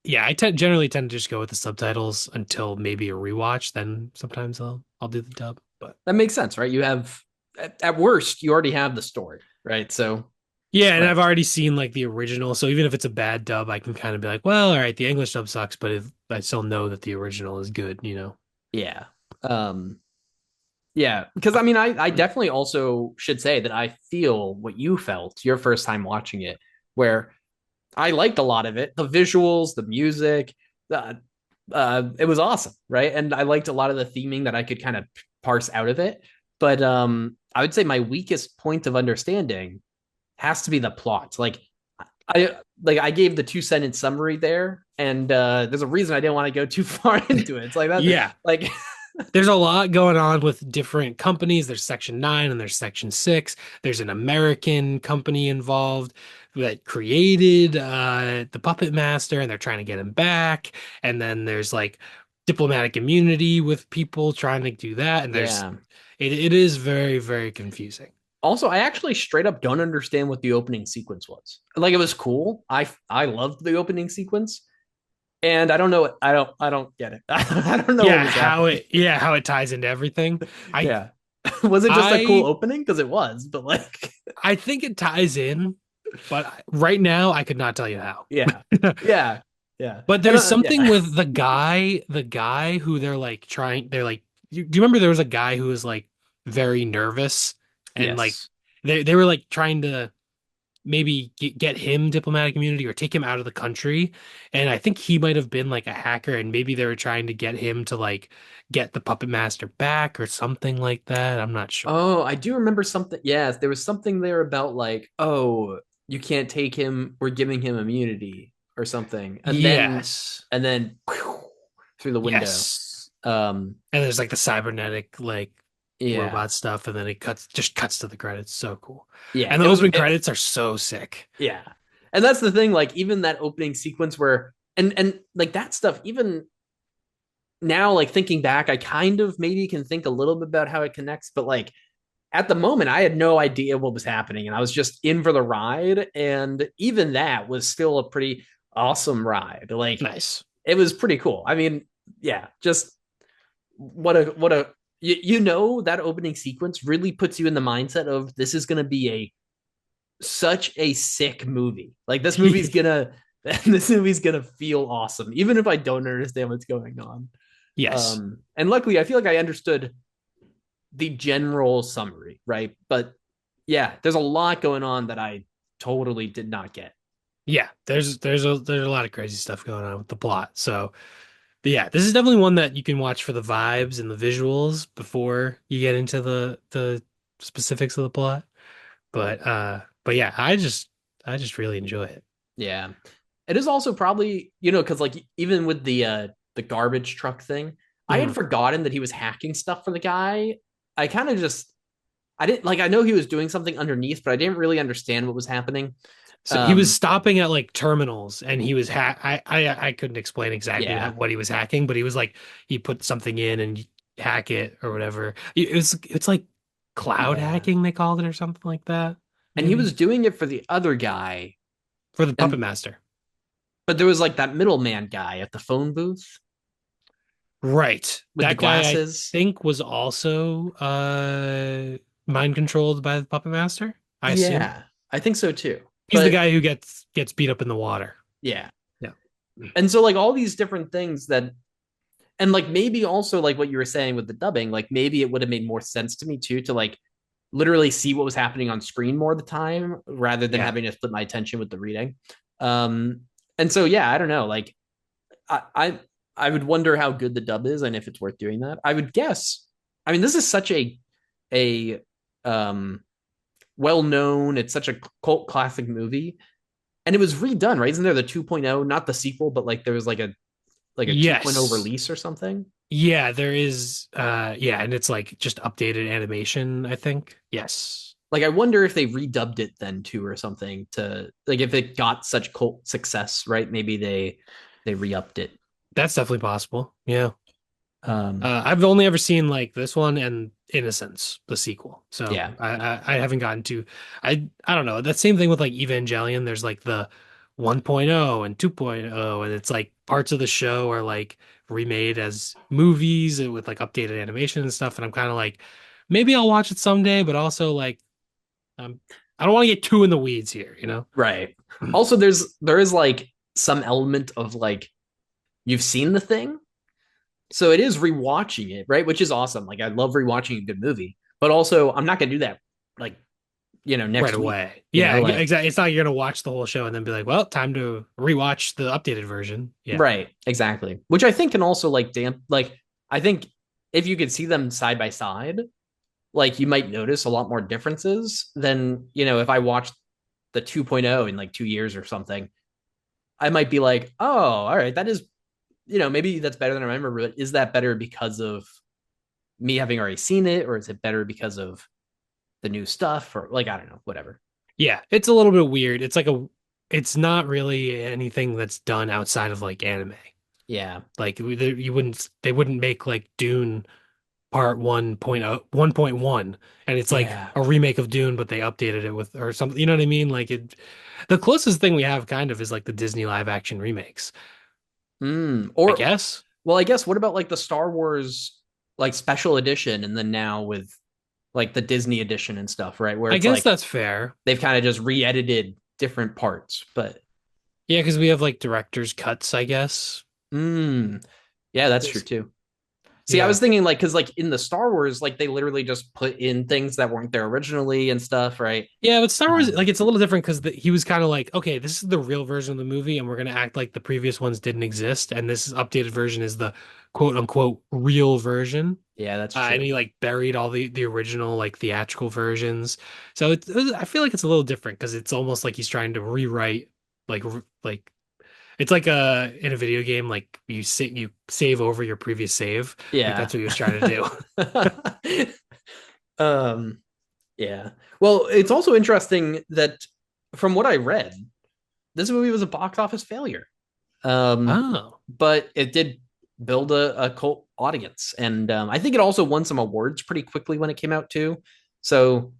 yeah, generally tend to just go with the subtitles until maybe a rewatch, then sometimes I'll do the dub. But
That makes sense, right? You have at worst you already have the story, right? So
yeah, and
right.
I've already seen like the original, so even if it's a bad dub, I can kind of be like, well, all right, the English dub sucks, but I still know that the original is good, you know?
Yeah. Um yeah, because I mean I definitely also should say that I feel what you felt your first time watching it, where I liked a lot of it. The visuals, the music, it was awesome, right? And I liked a lot of the theming that I could kind of parse out of it. But I would say my weakest point of understanding has to be the plot. I gave the 2 sentence summary there, and there's a reason I didn't want to go too far into it. It's like that,
Yeah.
like
There's a lot going on with different companies. There's Section 9 and there's Section 6. There's an American company involved that created the Puppet Master and they're trying to get him back. And then there's like diplomatic immunity with people trying to do that. And
yeah.
it is very, very confusing.
Also, I actually straight up don't understand what the opening sequence was. Like it was cool. I loved the opening sequence, and I don't know. I don't get it. I don't know what was happening.
How it ties into everything. I
Yeah, was it just a cool
I
opening? Because it was, but like,
I think it ties in, but right now I could not tell you how.
yeah, yeah, yeah,
But
and
there's something
yeah,
with the guy who they're like, do you remember there was a guy who was like very nervous and like
yes.
they were like trying to maybe get him diplomatic immunity or take him out of the country. And I think he might have been like a hacker and maybe they were trying to get him to like get the puppet master back or something like that. I'm not sure.
Oh, I do remember something. Yes, there was something there about like, oh, you can't take him. We're giving him immunity or something,
Yes.
and then whew, through the window.
Yes.
Um,
And there's like the cybernetic like
yeah,
robot stuff, and then it cuts to the credits. So cool.
yeah,
And the opening credits are so sick.
yeah, and that's the thing. Like even that opening sequence where and like that stuff. Even now, like thinking back, I kind of maybe can think a little bit about how it connects, but like at the moment, I had no idea what was happening, and I was just in for the ride. And even that was still a pretty awesome ride. Like
Nice.
it was pretty cool. I mean, yeah, just what a you know that opening sequence really puts you in the mindset of this is going to be a such a sick movie. Like this movie's gonna feel awesome, even if I don't understand what's going on.
Yes.
And luckily, I feel like I understood the general summary, right? But yeah, there's a lot going on that I totally did not get.
Yeah. There's a lot of crazy stuff going on with the plot. So, but yeah, this is definitely one that you can watch for the vibes and the visuals before you get into the specifics of the plot. But yeah, I just really enjoy it.
Yeah. It is also probably, because like even with the the garbage truck thing. I had
Mhm.
forgotten that he was hacking stuff for the guy. I kind of just I didn't like I know he was doing something underneath, but I didn't really understand what was happening.
So he was
Um
stopping at like terminals, and he was I couldn't explain exactly
yeah.
what he was hacking, but he was like he put something in and you hack it or whatever. It's like cloud
Yeah.
hacking they called it or something like that,
And he
maybe
was doing it for the other guy.
for the Puppet
And
Master.
but there was like that middleman guy at the phone booth
Right.
with the
That guy I
glasses.
think was also mind controlled by the Puppet Master, I assume.
Yeah, I think so too.
He's the
But
guy who gets beat up in the water.
yeah.
Yeah.
And so like all these different things that and like maybe also like what you were saying with the dubbing, like maybe it would have made more sense to me too to like literally see what was happening on screen more of the time rather than
Yeah.
having to split my attention with the reading. Um and so yeah, I don't know. Like I I, I would wonder how good the dub is and if it's worth doing that. I would guess. I mean, this is such a um well known, it's such a cult classic movie. And it was redone, right? Isn't there the 2.0, not the sequel, but like there was like a 2.0
Yes.
release or something?
Yeah, there is yeah, and it's like just updated animation, I think. Yes.
Like I wonder if they redubbed it then too or something to like if it got such cult success, right? Maybe they re-upped it.
That's definitely possible. Yeah.
Um
I've only ever seen like this one and Innocence, the sequel. So
yeah.
I haven't gotten to I don't know. That same thing with like Evangelion. There's like the 1.0 and 2.0, and it's like parts of the show are like remade as movies and with like updated animation and stuff. And I'm kind of like, maybe I'll watch it someday, but also like um, I don't want to get too in the weeds here, you know?
Right. Also there is like some element of like you've seen the thing. So it is rewatching it, right? Which is awesome. Like I love rewatching a good movie, but also I'm not gonna do that like,
Right
next week.
away. Yeah,
Like
exactly. It's not you're gonna watch the whole show and then be like, well, time to rewatch the updated version. Yeah.
right, exactly. Which I think can also like damp like I think if you could see them side by side, like you might notice a lot more differences than, if I watched the 2.0 in like 2 years or something, I might be like, oh, all right, that is, maybe that's better than I remember, but is that better because of me having already seen it, or is it better because of the new stuff, or like, I don't know, whatever.
Yeah, it's a little bit weird. It's not really anything that's done outside of like anime.
Yeah.
Like they wouldn't make like Dune part 1.1, and it's like
Yeah.
a remake of Dune, but they updated it with or something. You know what I mean? The closest thing we have kind of is like the Disney live action remakes, I
Or,
guess.
well, I guess what about like the Star Wars like special edition, and then now with like the Disney edition and stuff, right? Where
I
it's
guess
like
that's fair.
they've kind of just re-edited different parts, but
Yeah, because we have like director's cuts, I guess.
mm, yeah, that's true
There's-
too. See, I
Yeah.
was thinking like because like in the Star Wars, like they literally just put in things that weren't there originally and stuff, right?
Yeah, but Star Wars,
Um,
like, it's a little different because he was kind of like, okay, this is the real version of the movie, and we're gonna act like the previous ones didn't exist, and this updated version is the quote unquote real version.
yeah, that's
And
true.
he like buried all the original like theatrical versions. So I feel like it's a little different because it's almost like he's trying to rewrite like it's like in a video game like you save over your previous save. Like
Yeah.
that's what he was trying to do.
um, yeah. Well, it's also interesting that from what I read, this movie was a box office failure. Um,
Oh.
but it did build a cult audience, and I think it also won some awards pretty quickly when it came out too. So,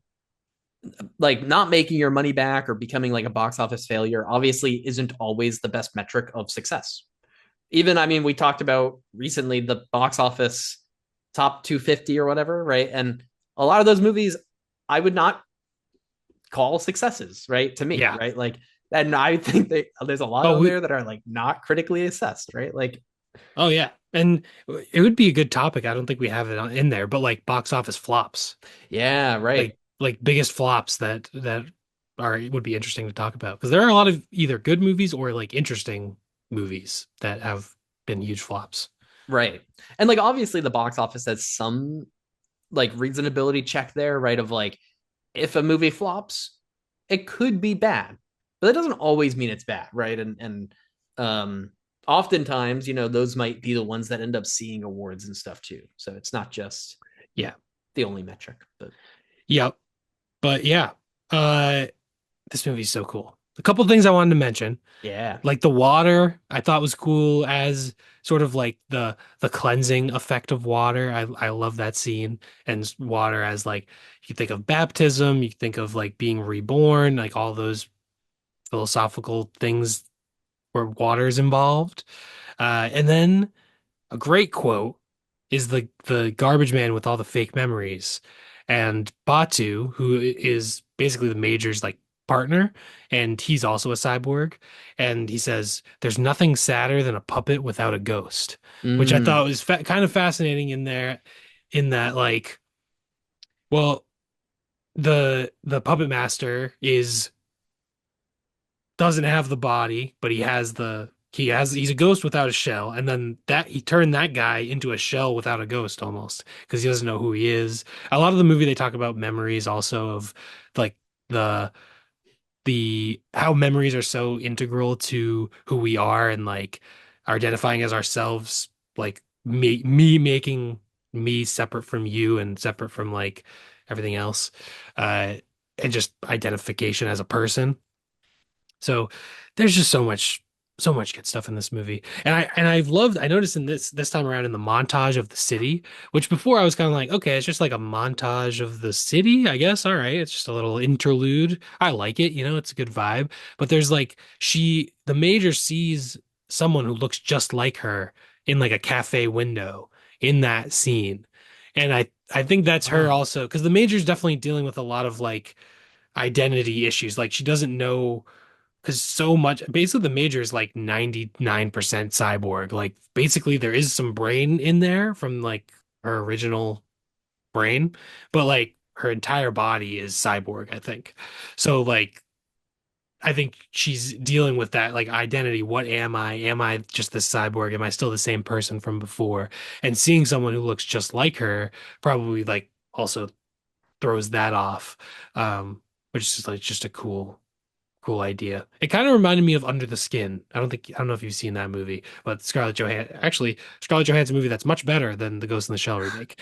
like, not making your money back or becoming like a box office failure obviously isn't always the best metric of success. Even, I mean, we talked about recently the box office top 250 or whatever, right? And a lot of those movies I would not call successes, right? To me,
Yeah.
right? Like, and I think there's a lot
Oh,
on there that are like not critically assessed, right? Like,
Oh yeah, and it would be a good topic. I don't think we have it in there, but like box office flops,
yeah, right,
like biggest flops that are would be interesting to talk about because there are a lot of either good movies or like interesting movies that have been huge flops.
right. And like obviously the box office has some like reasonability check there, right? Of like if a movie flops, it could be bad, but that doesn't always mean it's bad, right? And oftentimes, those might be the ones that end up seeing awards and stuff too. So it's not just
Yeah.
the only metric, but
Yep. But yeah, uh, this movie's so cool. A couple things I wanted to mention,
yeah.
like the water, I thought was cool as sort of like the cleansing effect of water. I love that scene and water as like you think of baptism, you think of like being reborn, like all those philosophical things where water is involved. And then a great quote is the garbage man with all the fake memories. And Batu, who is basically the Major's like partner, and he's also a cyborg. And he says, "There's nothing sadder than a puppet without a ghost," which I
Mm,
thought was kind of fascinating in there, in that like, well, the puppet master is doesn't have the body, but he's a ghost without a shell, and then that he turned that guy into a shell without a ghost almost because he doesn't know who he is. A lot of the movie they talk about memories also of like the the how memories are so integral to who we are and like identifying as ourselves, like me making me separate from you and separate from like everything else, uh, and just identification as a person. So there's just so much good stuff in this movie. I noticed in this time around in the montage of the city, which before I was kind of like, okay, it's just like a montage of the city, I guess. All right, it's just a little interlude. I like it, it's a good vibe. But there's like the Major sees someone who looks just like her in like a cafe window in that scene. And I think that's her
oh,
also, because the Major's definitely dealing with a lot of like identity issues. Like she doesn't know because so much basically the Major is like 99% cyborg. Like basically there is some brain in there from like her original brain, but like her entire body is cyborg, I think. So like I think she's dealing with that like identity. What am I? Am I just this cyborg? Am I still the same person from before? And seeing someone who looks just like her probably like also throws that off. Which is just like just a cool idea. It kind of reminded me of Under the Skin. I don't know if you've seen that movie, but Scarlett Johansson movie that's much better than the Ghost in the Shell remake.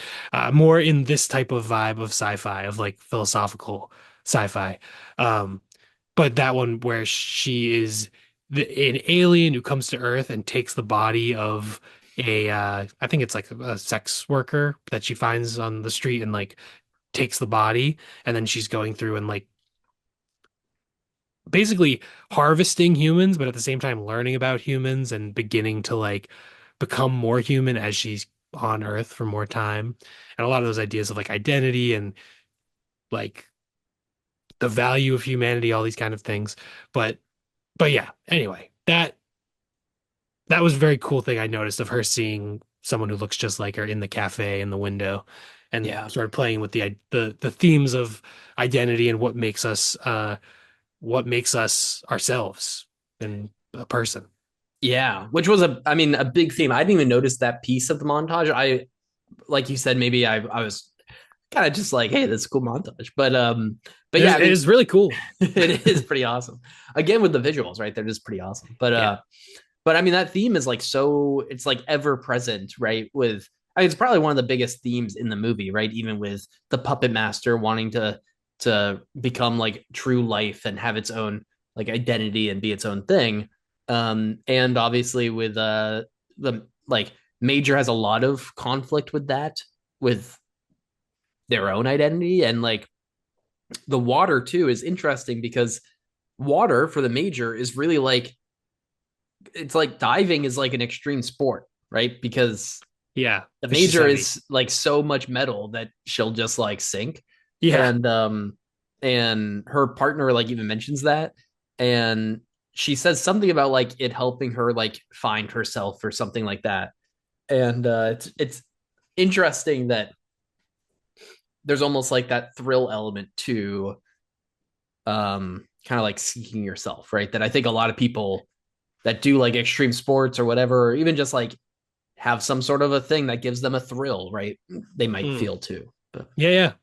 More in this type of vibe of sci-fi, of like philosophical sci-fi. Um, but that one where she is an alien who comes to Earth and takes the body of I think it's like a sex worker that she finds on the street and like takes the body, and then she's going through and like basically harvesting humans, but at the same time learning about humans and beginning to like become more human as she's on Earth for more time. And a lot of those ideas of like identity and like the value of humanity, all these kind of things. But yeah, anyway, that was a very cool thing I noticed of her seeing someone who looks just like her in the cafe in the window and
yeah.
started playing with the themes of identity and what makes us ourselves and a person.
Yeah, which was I mean, a big theme. I didn't even notice that piece of the montage. Like you said, maybe I was kind of just like, hey, that's a cool montage. But yeah, I
It
mean,
is really cool.
it is pretty awesome. Again, with the visuals, right? They're just pretty awesome.
Yeah.
But I mean, that theme is like it's like ever present, right? I mean, it's probably one of the biggest themes in the movie, right? Even with the puppet master wanting to become like true life and have its own like identity and be its own thing. And obviously with the like Major has a lot of conflict with that, with their own identity. And like the water too is interesting because water for the Major is really like, it's like diving is like an extreme sport, right? Because
Yeah.
the
It's just
Major
heavy.
is like so much metal that she'll just like sink.
Yeah.
And um and her partner like even mentions that, and she says something about like it helping her like find herself or something like that. And it's interesting that there's almost like that thrill element to kind of like seeking yourself, right? That I think a lot of people that do like extreme sports or whatever, or even just like have some sort of a thing that gives them a thrill, right? They might
Mm.
feel too. But
Yeah, yeah.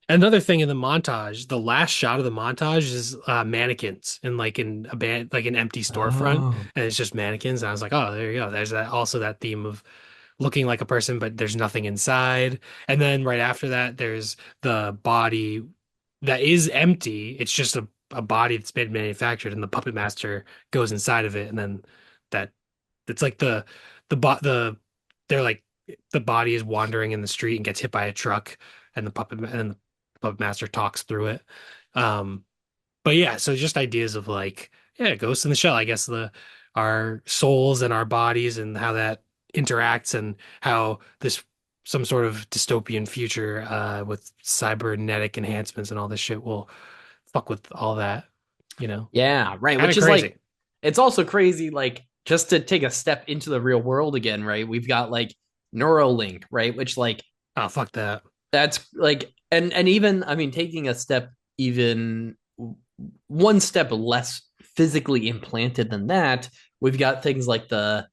Another thing in the montage, the last shot of the montage is mannequins in like in a band, like an empty storefront,
Oh.
and it's just mannequins. And I was like, oh, there you go. There's that also that theme of looking like a person, but there's nothing inside. And then right after that, there's the body that is empty. It's just a body that's been manufactured, and the puppet master goes inside of it, and then that it's like the they're like the body is wandering in the street and gets hit by a truck, and the puppet master talks through it. Um, but yeah, so just ideas of like, yeah, Ghost in the Shell, I guess the our souls and our bodies and how that interacts and how this some sort of dystopian future with cybernetic enhancements and all this shit will fuck with all that, you know.
Yeah, right.
Kind of
Which is like,
crazy.
it's also crazy, like, just to take a step into the real world again, right? We've got like Neuralink, right? Which, like,
Oh, fuck that.
that's like, and even, I mean, taking a step, even one step less physically implanted than that, we've got things like the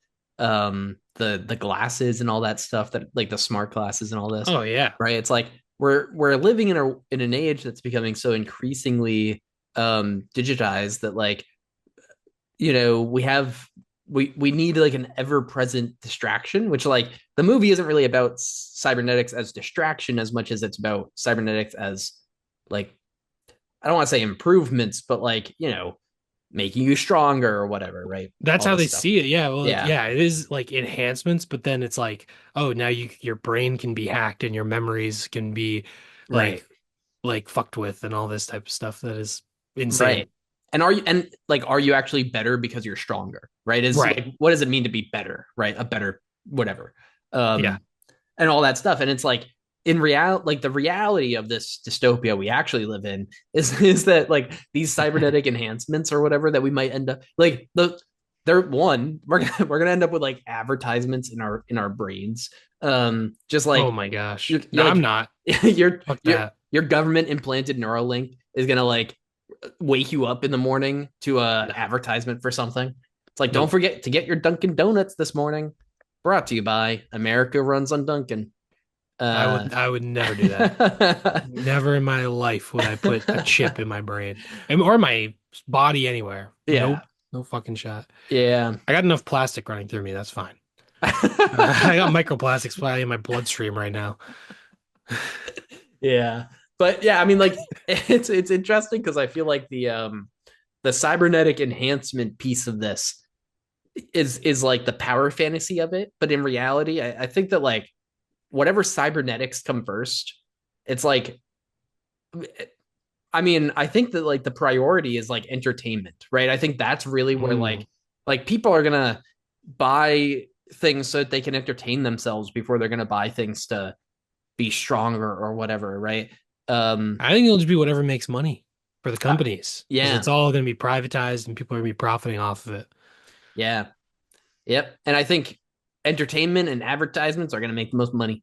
glasses and all that stuff, that like the smart glasses and all this,
Oh yeah.
right? It's like we're living in an age that's becoming so increasingly digitized that, like, we need like an ever-present distraction, which, like, the movie isn't really about cybernetics as distraction as much as it's about cybernetics as, like, I don't want to say improvements, but, like, making you stronger or whatever, right?
That's
All
how
this
they
stuff.
see it. Yeah, well,
Yeah,
yeah, it is like enhancements, but then it's like, oh, now your brain can be hacked and your memories can be
right.
like fucked with and all this type of stuff that is insane.
Right. And like, are you actually better because you're stronger? Right? Is
Right.
like, what does it mean to be better? Right? A better whatever.
Yeah.
Um and all that stuff. And it's like, in real, like, the reality of this dystopia we actually live in is that, like, these cybernetic enhancements or whatever that we might end up like, they're one, we're gonna end up with like advertisements in our brains. Just
Oh
like,
my gosh.
you're
No, I'm
like,
not.
your
Fuck
your
that.
your government implanted Neuralink is gonna, like, wake you up in the morning to a
No.
advertisement for something. It's like, don't
Nope.
forget to get your Dunkin' Donuts this morning. Brought to you by America Runs on Dunkin'. Uh,
I would never do that. Never in my life would I put a chip in my brain or my body anywhere.
yeah,
Nope. No fucking shot.
yeah,
I got enough plastic running through me. That's fine. I got microplastics probably in my bloodstream right now.
yeah. But yeah, I mean, like, it's interesting because I feel like the cybernetic enhancement piece of this is like the power fantasy of it. But in reality, I think that, like, whatever cybernetics come first, it's like, I mean, I think that, like, the priority is like entertainment, right? I think that's really where,
Mm.
like people are gonna buy things so that they can entertain themselves before they're gonna buy things to be stronger or whatever, right? Um,
I think it'll just be whatever makes money for the
uh,
companies because
yeah,
it's all going to be privatized and people are going to be profiting off of it.
yeah, yep. And I think entertainment and advertisements are gonna make the most money.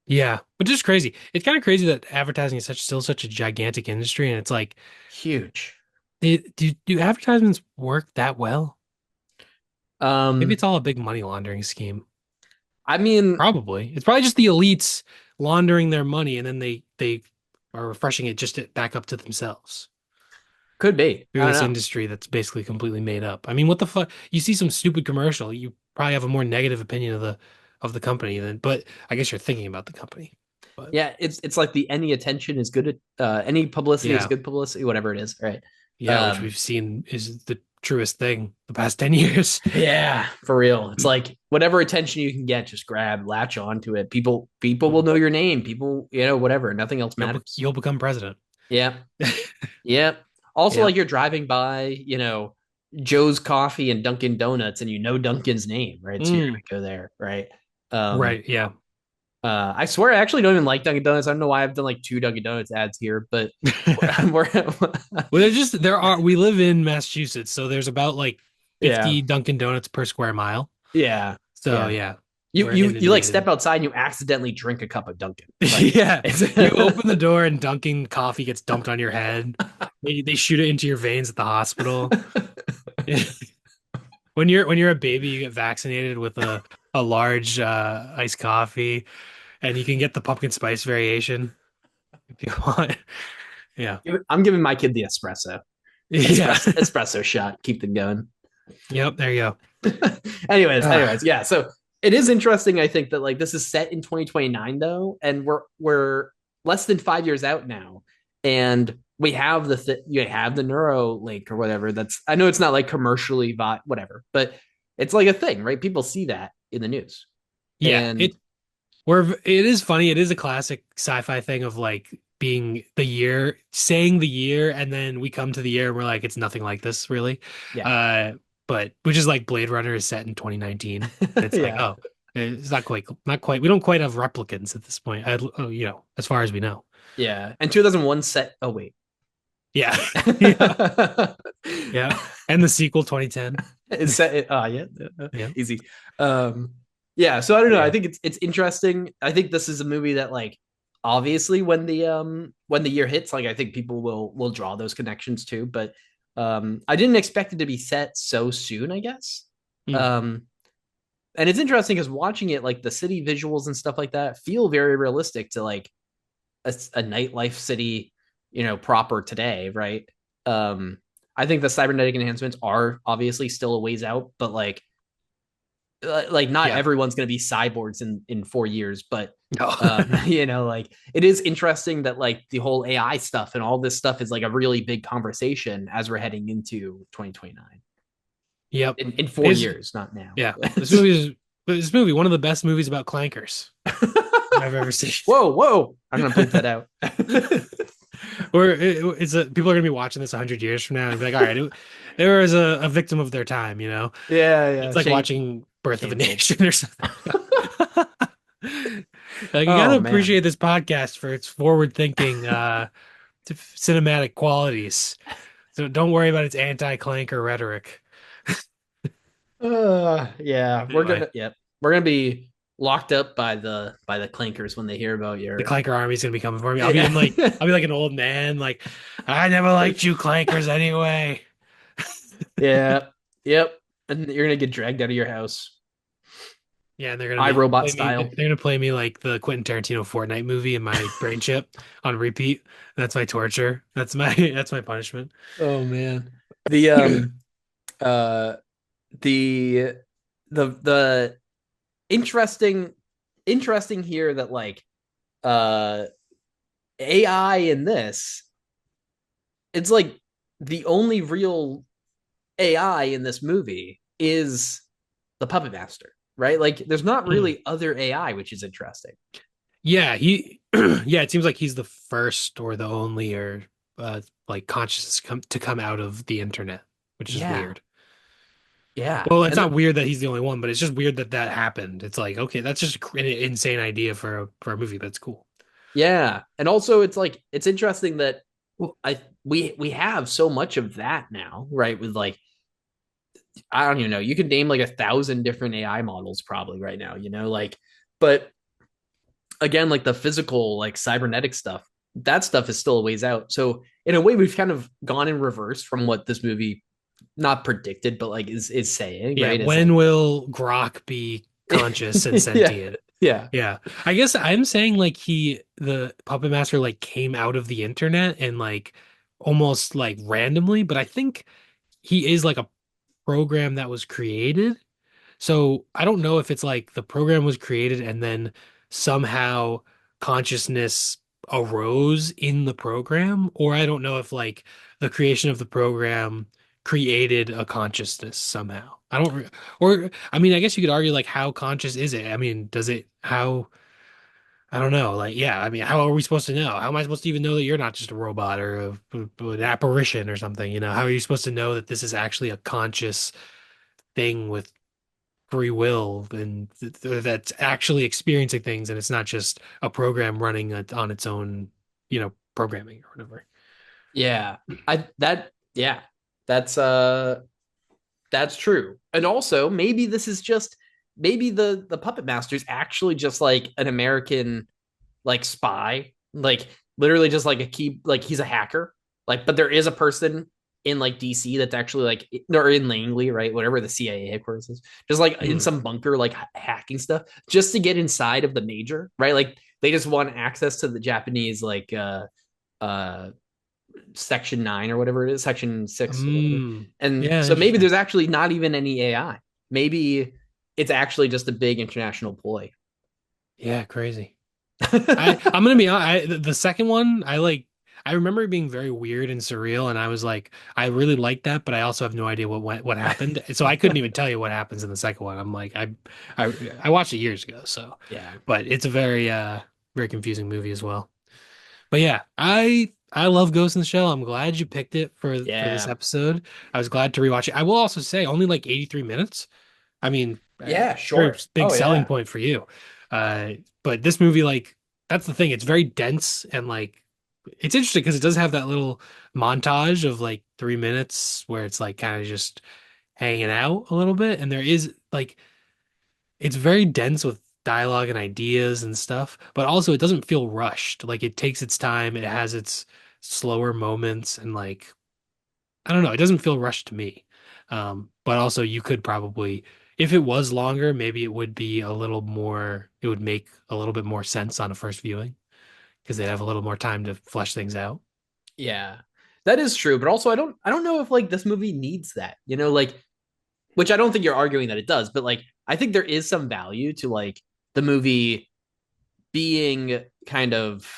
Yeah, but just crazy. It's kind of crazy that advertising is still such a gigantic industry, and it's like,
Huge.
do advertisements work that well? Maybe
Um,
it's all a big money laundering scheme.
I mean,
Probably. It's probably just the elites laundering their money, and then they are refreshing it just back up to themselves
could be.
through
I don't
this
know.
industry that's basically completely made up. I mean, what the fuck? You see some stupid commercial, you probably have a more negative opinion of the company than, but I guess you're thinking about the company. But
Yeah, it's like the any attention is good. Any publicity is
yeah,
good publicity, whatever it is, right?
yeah, which
Um,
we've seen is the truest thing the past 10 years.
yeah, for real. It's like, whatever attention you can get, just grab, latch onto it. People will know your name. People, whatever. Nothing else matters.
You'll become president.
Yeah, yeah. Also,
Yeah.
like, you're driving by, Joe's Coffee and Dunkin' Donuts, and Dunkin's name, right? So you're
Mm,
gonna go there, right? Um,
right. Yeah.
I swear I actually don't even like Dunkin' Donuts. I don't know why I've done like two Dunkin' Donuts ads here, but we're
Well, we live in Massachusetts, so there's about like
yeah,
50 Dunkin' Donuts per square mile.
yeah,
So
yeah.
yeah,
You
we're
you you like
inundated.
step outside and you accidentally drink a cup of Dunkin'. Like,
Yeah.
it's
You open the door and Dunkin' coffee gets dumped on your head. They shoot it into your veins at the hospital. When you're a baby, you get vaccinated with a large iced coffee, and you can get the pumpkin spice variation. if you want. Yeah.
I'm giving my kid the espresso,
Yeah.
espresso shot. Keep them going.
Yep, there you go.
anyways, yeah. So it is interesting. I think that like this is set in 2029 though, and we're less than 5 years out now, and we have you have the Neuro link or whatever. That's I know it's not like commercially whatever, but it's like a thing, right? People see that in the news,
Yeah,
and
it is funny. It is a classic sci-fi thing of like being the year, saying the year, and then we come to the year and we're like, it's nothing like this, really.
yeah,
Uh, but which is like Blade Runner is set in 2019. It's like,
yeah,
oh, it's not quite. We don't quite have replicants at this point. As far as we know.
yeah. And 2001 set. Oh wait,
Yeah, yeah, yeah. And the sequel 2010.
it's set. Yeah,
Yeah,
easy. Um, yeah. So I don't
but
know. I
yeah,
think it's interesting. I think this is a movie that like obviously when the year hits, like I think people will draw those connections too. But I didn't expect it to be set so soon. I guess.
Mm.
Um, and it's interesting because watching it, like the city visuals and stuff like that, feel very realistic to like a nightlife city, proper today, right? Um, I think the cybernetic enhancements are obviously still a ways out, but like not
Yeah.
everyone's going to be cyborgs in 4 years, but
No.
like it is interesting that like the whole AI stuff and all this stuff is like a really big conversation as we're heading into 2029
Yep.
in 4
Is
years, not now.
Yeah. This movie one of the best movies about clankers I've ever seen.
Whoa! I'm gonna bleep that out.
Or people are gonna be watching this 100 years from now and be like, all right, there was a victim of their time, you know?
Yeah, yeah.
It's like
Shame
watching Birth of a
canceled.
Nation or something. Like you gotta
Oh man.
appreciate this podcast for its forward-thinking cinematic qualities. So don't worry about its anti-clanker rhetoric.
Yeah,
Anyway,
we're gonna be locked up by the clankers when they hear about
the
your
clanker army's gonna be coming for me.
yeah
I'll be like an old man, like I never liked you clankers anyway.
yeah yep, and you're gonna get dragged out of your house,
Yeah, and they're gonna
iRobot
play me.
style.
They're gonna play me like the Quentin Tarantino Fortnite movie in my brain chip on repeat. That's my torture. That's my that's my punishment.
Oh man, the uh the the interesting here that like uh AI in this, it's like the only real AI in this movie is the puppet master, right? Like there's not
Mm.
really other AI, which is interesting.
Yeah, he. Yeah, it seems like he's the first or the only or like consciousness to come out of the internet, which is
Yeah,
weird.
yeah,
Well, it's not weird that he's the only one, but it's just weird that that happened. It's like, okay, that's just an insane idea for a movie, but it's cool.
yeah, and also it's like it's interesting that I we have so much of that now, right? With like I don't even know, you could name like 1,000 different AI models probably right now, like, but again, like the physical, like cybernetic stuff, that stuff is still a ways out. So in a way, we've kind of gone in reverse from what this movie not predicted, but like is saying,
Yeah,
right? It's
when
like
will Grok be conscious and
yeah,
sentient?
yeah,
Yeah. I guess I'm saying like the Puppet Master like came out of the internet and like almost like randomly, but I think he is like a program that was created. So I don't know if it's like the program was created and then somehow consciousness arose in the program, or I don't know if like the creation of the program created a consciousness somehow. I don't, or I mean, I guess you could argue like how conscious is it? I mean, does it, how, I don't know. Like, yeah, I mean, how are we supposed to know? How am I supposed to even know that you're not just a robot or an apparition or something? You know, how are you supposed to know that this is actually a conscious thing with free will and that's actually experiencing things and it's not just a program running on its own, programming or whatever.
yeah. Yeah, that's that's true. And also, maybe this is just maybe the puppet master is actually just like an American like spy, like literally just like a key, like he's a hacker. Like, but there is a person in like DC that's actually like or in Langley, right? Whatever the CIA headquarters is, just like in
Mm.
some bunker, like hacking stuff just to get inside of the major, right? Like they just want access to the Japanese like uh section 9 or whatever it is, section 6 or whatever. And
Yeah,
so maybe
interesting.
there's actually not even any AI. Maybe it's actually just a big international ploy.
Yeah, crazy. I'm gonna be honest. The second one, I remember it being very weird and surreal, and I was like, I really liked that, but I also have no idea what happened. So I couldn't even tell you what happens in the second one. I'm like, I I watched it years ago, so,
Yeah.
but it's a very confusing movie as well. But yeah, I love Ghost in the Shell. I'm glad you picked it for this
Yeah.
episode. I was glad to rewatch it. I will also say only like 83 minutes. I mean,
Yeah,
very
short.
big
Oh
selling
yeah.
point for you. Uh, but this movie, like, that's the thing. It's very dense and like, it's interesting because it does have that little montage of like 3 minutes where it's like kind of just hanging out a little bit. And there is like, it's very dense with dialogue and ideas and stuff, but also it doesn't feel rushed. Like, it takes its time. It has its slower moments and like, I don't know. It doesn't feel rushed to me. But also you could probably, if it was longer, maybe it would be a little more, it would make a little bit more sense on a first viewing because they'd have a little more time to flesh things out.
Yeah. That is true, but also I don't know if like this movie needs that. Like which I don't think you're arguing that it does, but like I think there is some value to like the movie being kind of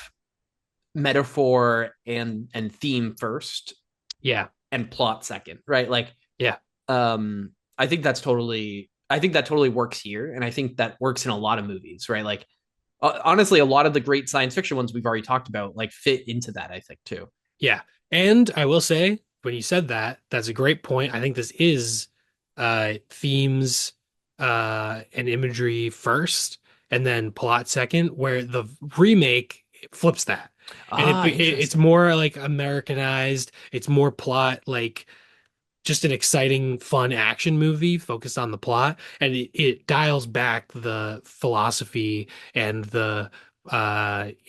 metaphor and theme first
Yeah.
and plot second, right? Like
Yeah.
I think that totally works here, and I think that works in a lot of movies, right? Like honestly, a lot of the great science fiction ones we've already talked about like fit into that, I think too.
Yeah. And I will say, when you said that, that's a great point. I think this is themes and imagery first, and then plot second, where the remake flips that. And
Ah,
it's
interesting.
more like Americanized, it's more plot like just an exciting, fun action movie focused on the plot, and it dials back the philosophy and the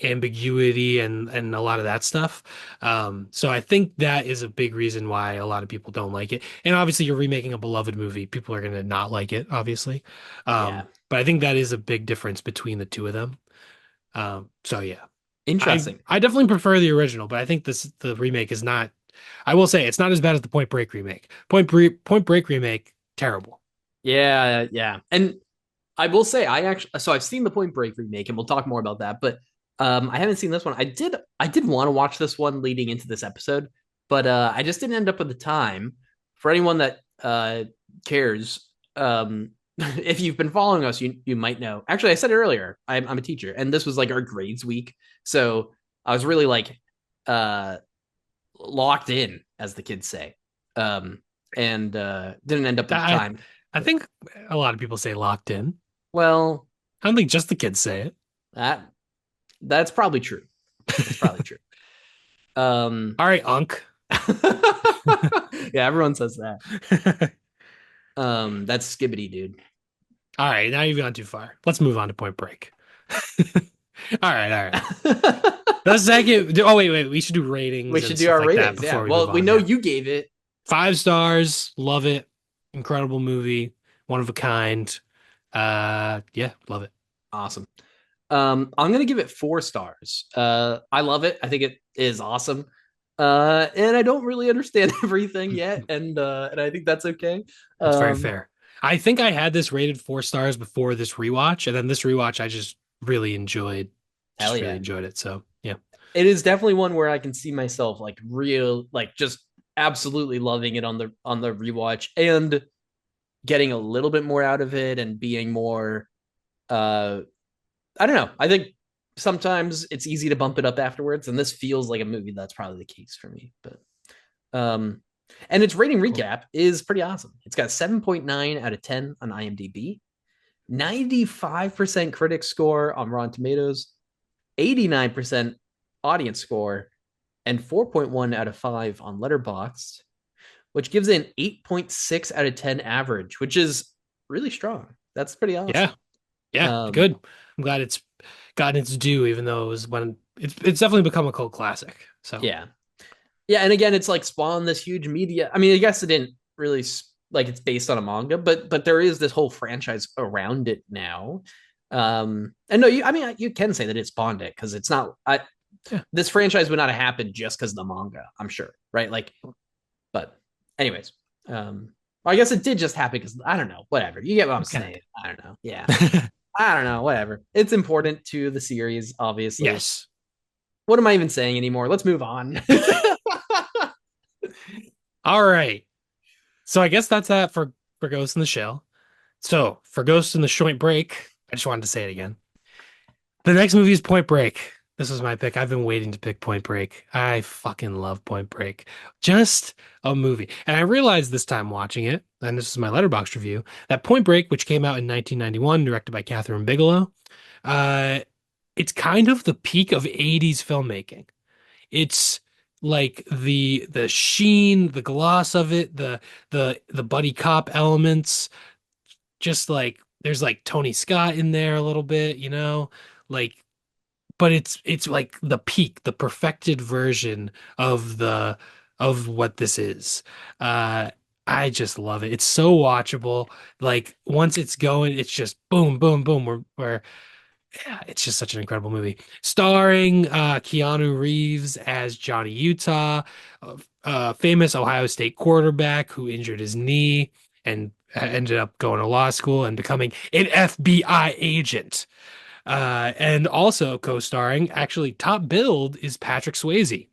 ambiguity and a lot of that stuff. So I think that is a big reason why a lot of people don't like it. And obviously, you're remaking a beloved movie; people are going to not like it, obviously.
Yeah.
But I think that is a big difference between the two of them. So yeah. I
Interesting.
I definitely prefer the original, but I think the remake is not. I will say it's not as bad as the Point Break remake. Point Break remake, terrible.
Yeah, yeah. And I will say I've seen the Point Break remake and we'll talk more about that, but I haven't seen this one. I did want to watch this one leading into this episode, but I just didn't end up with the time. For anyone that cares, if you've been following us, you might know. Actually, I said it earlier. I'm a teacher, and this was like our grades week, so I was really like uh locked in, as the kids say, um, and didn't end up with the
I
time.
I
But
think a lot of people say locked in.
well,
I don't think just the kids say it.
that that's probably true. That's probably true. Um,
All right, Unc.
yeah, everyone says that. That's Skibbity, dude.
All right, now you've gone too far. Let's move on to Point Break. All right. The second. Oh wait. We should do
We
ratings
should
and
do
stuff
our
like that
ratings.
before
Yeah.
we move
Well, we
on.
know
Yeah,
you gave it
5 stars. Love it. Incredible movie. One of a kind. Yeah, love it.
awesome. I'm gonna give it 4 stars. I love it. I think it is awesome. And I don't really understand everything yet, and I think that's okay.
That's very
Um,
fair. I think I had this rated 4 stars before this rewatch, and then this rewatch I just really enjoyed.
hell
Just really
yeah.
enjoyed it. So yeah,
It is definitely one where I can see myself like real, like just absolutely loving it on the rewatch and getting a little bit more out of it and being more uh I don't know. I think sometimes it's easy to bump it up afterwards, and this feels like a movie that's probably the case for me. But um and its rating
cool.
recap is pretty awesome. It's got 7.9 out of 10 on IMDb, 95% critic score on Rotten Tomatoes, 89% audience score, and 4.1 out of 5 on Letterboxd, which gives it an 8.6 out of 10 average, which is really strong. That's pretty awesome.
Yeah, yeah,
Um,
good. I'm glad it's gotten its due, even though it was when it's definitely become a cult classic. So
yeah. Yeah, and again, it's like spawned this huge media. I mean, I guess it didn't really like it's based on a manga, but there is this whole franchise around it now. And no, I mean, you can say that it spawned it because it's not.
Yeah.
This franchise would not have happened just because of the manga. I'm sure, right? Like, but anyways, I guess it did just happen because I don't know. Whatever. You get what I'm
It kind
saying. I don't know. Yeah,
of did.
I don't know. Whatever. It's important to the series, obviously.
Yes.
What am I even saying anymore? Let's move on.
All right. So I guess that's that for Ghost in the Shell. So for Ghost in the Joint Break, I just wanted to say it again. The next movie is Point Break. This was my pick. I've been waiting to pick Point Break. I fucking love Point Break. Just a movie. And I realized this time watching it, and this is my Letterboxd review, that Point Break, which came out in 1991, directed by Catherine Bigelow, uh, it's kind of the peak of 80s filmmaking. It's like the sheen, the gloss of it, the buddy cop elements, just like there's like Tony Scott in there a little bit, like but it's like the peak, the perfected version of the of what this is. Uh I just love it. It's so watchable. Like once it's going, it's just boom, boom, boom. We're yeah, it's just such an incredible movie. Starring Keanu Reeves as Johnny Utah, famous Ohio State quarterback who injured his knee and ended up going to law school and becoming an FBI agent. And also co-starring, actually top billed is Patrick Swayze.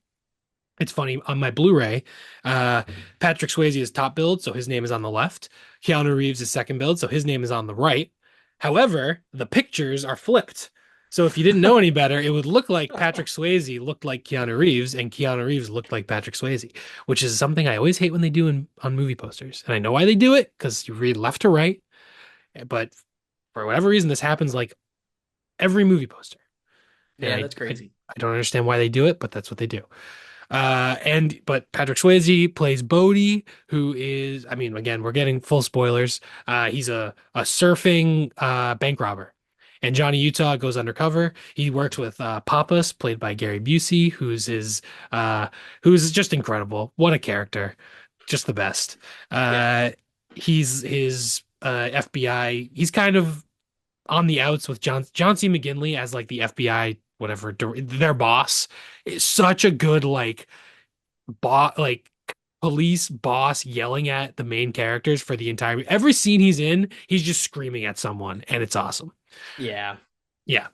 It's funny on my Blu-ray, uh, Patrick Swayze is top billed, so his name is on the left. Keanu Reeves is second billed, so his name is on the right. However, the pictures are flipped. So if you didn't know any better, it would look like Patrick Swayze looked like Keanu Reeves, and Keanu Reeves looked like Patrick Swayze, which is something I always hate when they do on movie posters. And I know why they do it, because you read left to right, but for whatever reason, this happens like every movie poster. And
Yeah, that's crazy.
I don't understand why they do it, but that's what they do. But Patrick Swayze plays Bodie, who is, I mean, again, we're getting full spoilers. He's a surfing bank robber. And Johnny Utah goes undercover. He works with Pappas, played by Gary Busey, uh who's just incredible. What a character. Just the best.
Yeah.
He's his FBI. He's kind of on the outs with John C. McGinley as like the FBI, whatever, their boss. Is such a good like police boss yelling at the main characters for the entire every scene he's in, he's just screaming at someone, and it's awesome.
Yeah.
Yeah.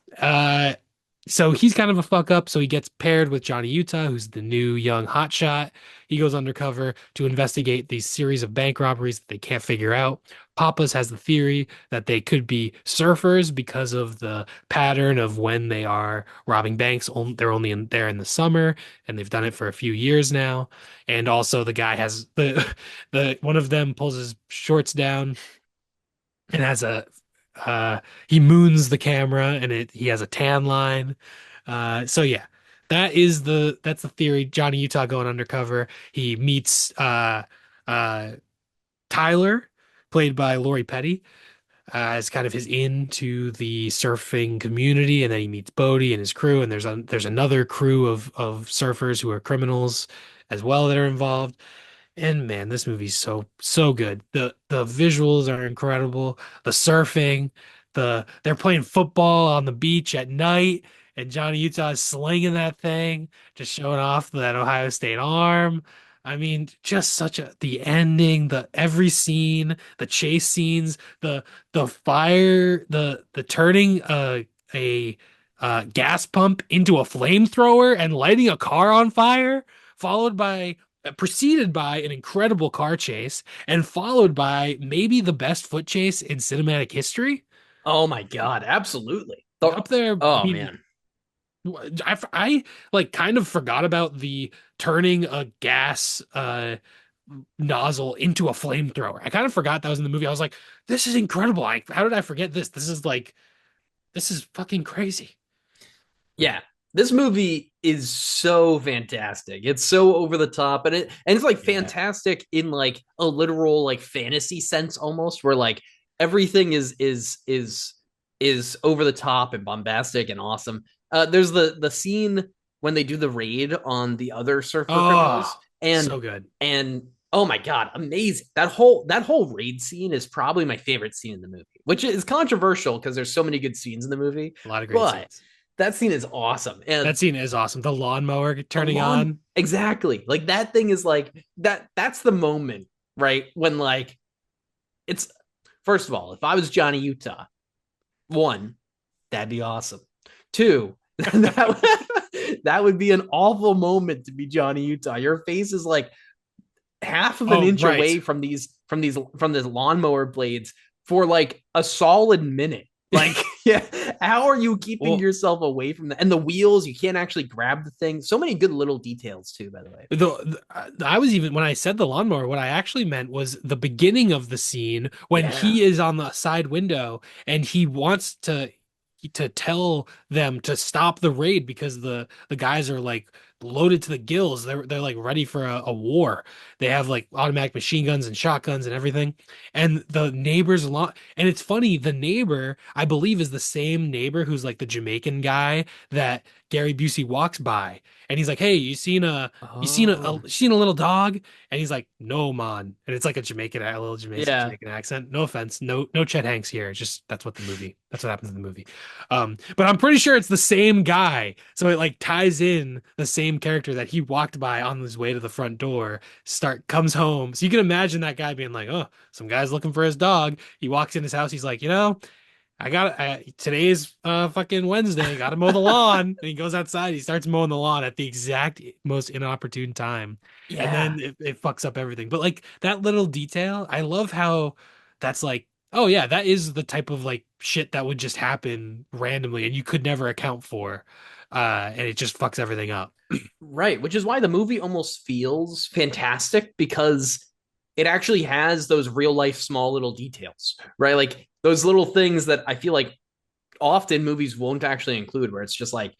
So he's kind of a fuck up. So he gets paired with Johnny Utah, who's the new young hotshot. He goes undercover to investigate these series of bank robberies that they can't figure out. Pappas has the theory that they could be surfers because of the pattern of when they are robbing banks. They're only there in the summer, and they've done it for a few years now. And also, the guy has the one of them pulls his shorts down and has a he moons the camera and he has a tan line. So yeah, that's the theory. Johnny Utah going undercover. He meets uh Tyler, played by Lori Petty, as kind of his into the surfing community, and then he meets Bodie and his crew, and there's another crew of surfers who are criminals as well that are involved. And man, this movie's so good. The visuals are incredible. The surfing, they're playing football on the beach at night, and Johnny Utah is slinging that thing, just showing off that Ohio State arm. I mean, just such a the ending, the every scene, the chase scenes, the fire, the turning a gas pump into a flamethrower and lighting a car on fire, followed by preceded by an incredible car chase and followed by maybe the best foot chase in cinematic history.
Oh my God. Absolutely.
Up there, I
Oh
mean,
man.
I like kind of forgot about the turning a gas nozzle into a flamethrower. I kind of forgot that was in the movie. I was like, this is incredible. How did I forget this? This is fucking crazy.
Yeah, this movie is so fantastic. It's so over the top, and it's like
Yeah.
fantastic in like a literal like fantasy sense almost, where like everything is over the top and bombastic and awesome. There's the scene when they do the raid on the other surfer criminals,
Oh, so good.
and oh my God, amazing! That whole raid scene is probably my favorite scene in the movie. which is controversial because there's so many good scenes in the movie,
A lot of great
but
scenes.
that scene is awesome. And
That scene is awesome. The lawnmower
the
turning
lawn,
on.
exactly. Like that thing is like that's the moment, right? When like it's first of all, if I was Johnny Utah, one, that'd be awesome. Two, that would be an awful moment to be Johnny Utah. Your face is like half of an
Oh,
inch
right.
away from this lawnmower blades for like a solid minute. Like, yeah, how are you keeping
Well,
yourself away from that? And the wheels, you can't actually grab the thing. So many good little details too, by the way.
I was even when I said the lawnmower, what I actually meant was the beginning of the scene when
Yeah.
he is on the side window and he wants to tell them to stop the raid because the guys are like loaded to the gills. They're like ready for a war. They have like automatic machine guns and shotguns and everything. And the neighbor's lawn, and it's funny, the neighbor, I believe, is the same neighbor who's like the Jamaican guy that Gary Busey walks by. And he's like, "Hey,
Oh,
you seen a little dog?" And he's like, "No, man." And it's like a little
yeah.
Jamaican accent. No offense, no Chet Hanks here. It's just that's what happens in the movie. But I'm pretty sure it's the same guy, so it like ties in the same character that he walked by on his way to the front door. Comes home, so you can imagine that guy being like, "Oh, some guy's looking for his dog." He walks in his house. He's like, today's fucking Wednesday. Got to mow the lawn. And he goes outside. He starts mowing the lawn at the exact most inopportune time, and
Yeah.
then it fucks up everything. But like that little detail, I love how that's like, oh yeah, that is the type of like shit that would just happen randomly and you could never account for, and it just fucks everything up.
Right, which is why the movie almost feels fantastic because it actually has those real life small little details, right? Like those little things that I feel like often movies won't actually include, where it's just like,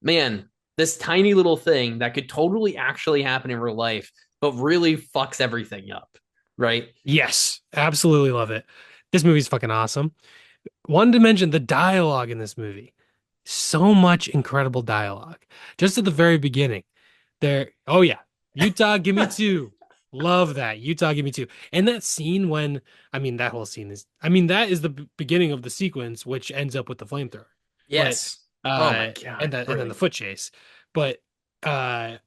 man, this tiny little thing that could totally actually happen in real life, but really fucks everything up, right?
Yes, absolutely love it. This movie's fucking awesome. Wanted to mention the dialogue in this movie. So much incredible dialogue. Just at the very beginning, oh yeah, Utah, give me two. Love that. Utah, give me two. And that scene when, that whole scene that is the beginning of the sequence, which ends up with the flamethrower. But,
Yes. Oh my God,
and then the
brilliant.
foot chase. But, uh,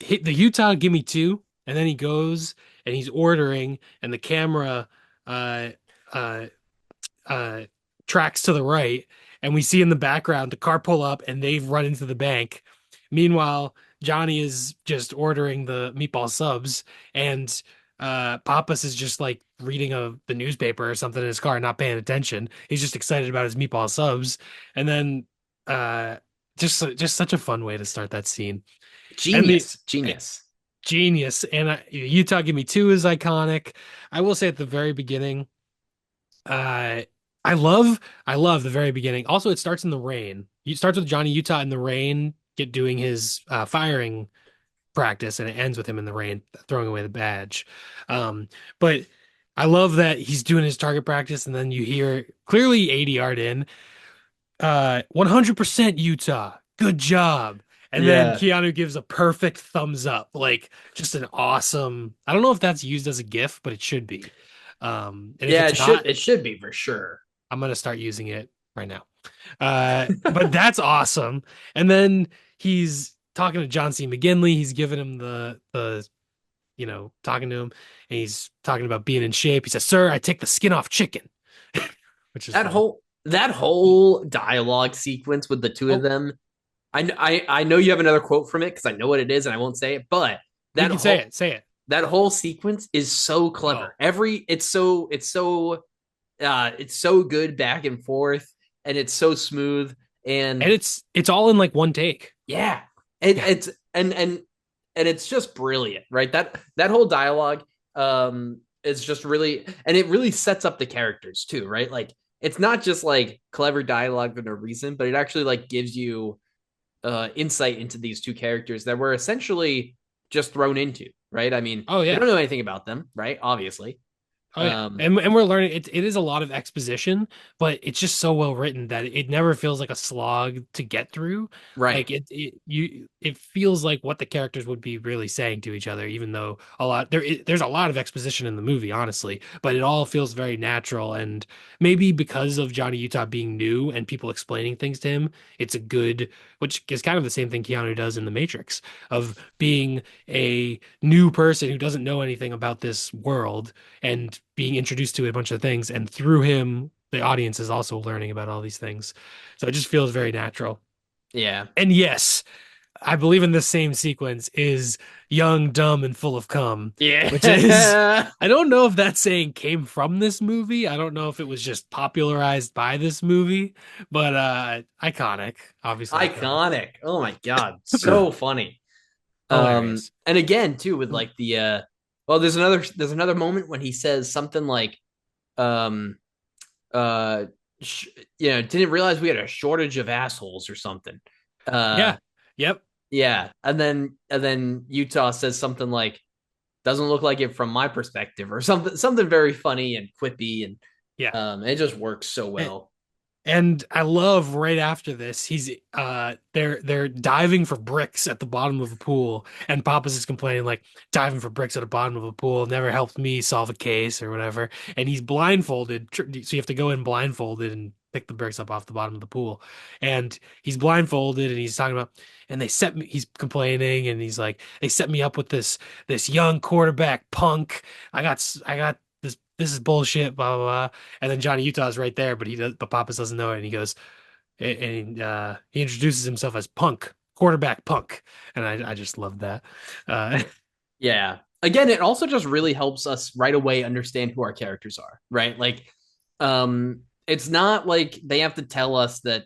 hit the Utah, give me two. And then he goes and he's ordering, and the camera, uh, uh, uh tracks to the right, and we see in the background the car pull up and they run into the bank. Meanwhile, Johnny is just ordering the meatball subs, and Pappas is just like reading the newspaper or something in his car, not paying attention. He's just excited about his meatball subs. And then uh just such a fun way to start that scene. And the
Genius. Genius.
genius. And Utah Give Me Two is iconic. I will say at the very beginning, uh, I love I love the very beginning. Also, it starts in the rain. It starts with Johnny Utah in the rain, get doing his firing practice, and it ends with him in the rain throwing away the badge. But I love that he's doing his target practice, and then you hear clearly 80 yard in, 100% Utah, good job. And then
Yeah.
Keanu gives a perfect thumbs up, like just an awesome. I don't know if that's used as a GIF, but it should be. And if
Yeah,
it's not,
it should be for sure.
I'm gonna start using it right now. But that's awesome. And then he's talking to John C. McGinley. He's giving him talking to him, and he's talking about being in shape. He says, "Sir, I take the skin off chicken," which is funny.
That whole dialogue sequence with the two of
Oh,
them, I know you have another quote from it because I know what it is and I won't say it, but
we
that
can say
whole
it. Say it.
that whole sequence is so clever.
Oh,
It's so good back and forth, and it's so smooth,
and
and
it's all in like one take.
yeah, it,
Yeah.
it's and it's just brilliant, right? That whole dialogue is just really, and it really sets up the characters too, right? Like it's not just like clever dialogue for no reason, but it actually like gives you insight into these two characters that were essentially just thrown into, right? I mean,
Oh
we
yeah.
don't know anything about them, right? Obviously,
Oh yeah,
Um,
and we're learning it is a lot of exposition, but it's just so well written that it never feels like a slog to get through.
right.
Like it feels like what the characters would be really saying to each other, even though there's a lot of exposition in the movie, honestly, but it all feels very natural. And maybe because of Johnny Utah being new and people explaining things to him, it's a good, which is kind of the same thing Keanu does in The Matrix, of being a new person who doesn't know anything about this world and being introduced to a bunch of things. And through him, the audience is also learning about all these things. So it just feels very natural.
Yeah.
And yes, I believe in the same sequence is young, dumb, and full of cum, which is,
Yeah.
I don't know if that saying came from this movie. I don't know if it was just popularized by this movie, but iconic, obviously iconic.
Iconic. Oh my God. So funny.
Hilarious.
And again, too, with like the well, there's another moment when he says something like, um uh didn't realize we had a shortage of assholes or something. Uh
Yeah. Yep.
yeah. And then Utah says something like, doesn't look like it from my perspective, or something very funny and quippy, and
Yeah.
it just works so
And,
well.
And I love right after this, they're diving for bricks at the bottom of a pool, and Papa's is complaining like diving for bricks at the bottom of a pool never helped me solve a case or whatever. And he's blindfolded, so you have to go in blindfolded and pick the bricks up off the bottom of the pool. And he's blindfolded, and he's talking about, and they set me. He's complaining, and he's like, they set me up with this young quarterback punk. I got this. This is bullshit. Blah blah blah. And then Johnny Utah's right there, but Pappas doesn't know it. And he goes, and he introduces himself as Punk, quarterback Punk, and I just love that. Uh,
Yeah. Again, it also just really helps us right away understand who our characters are, right? Like, it's not like they have to tell us that,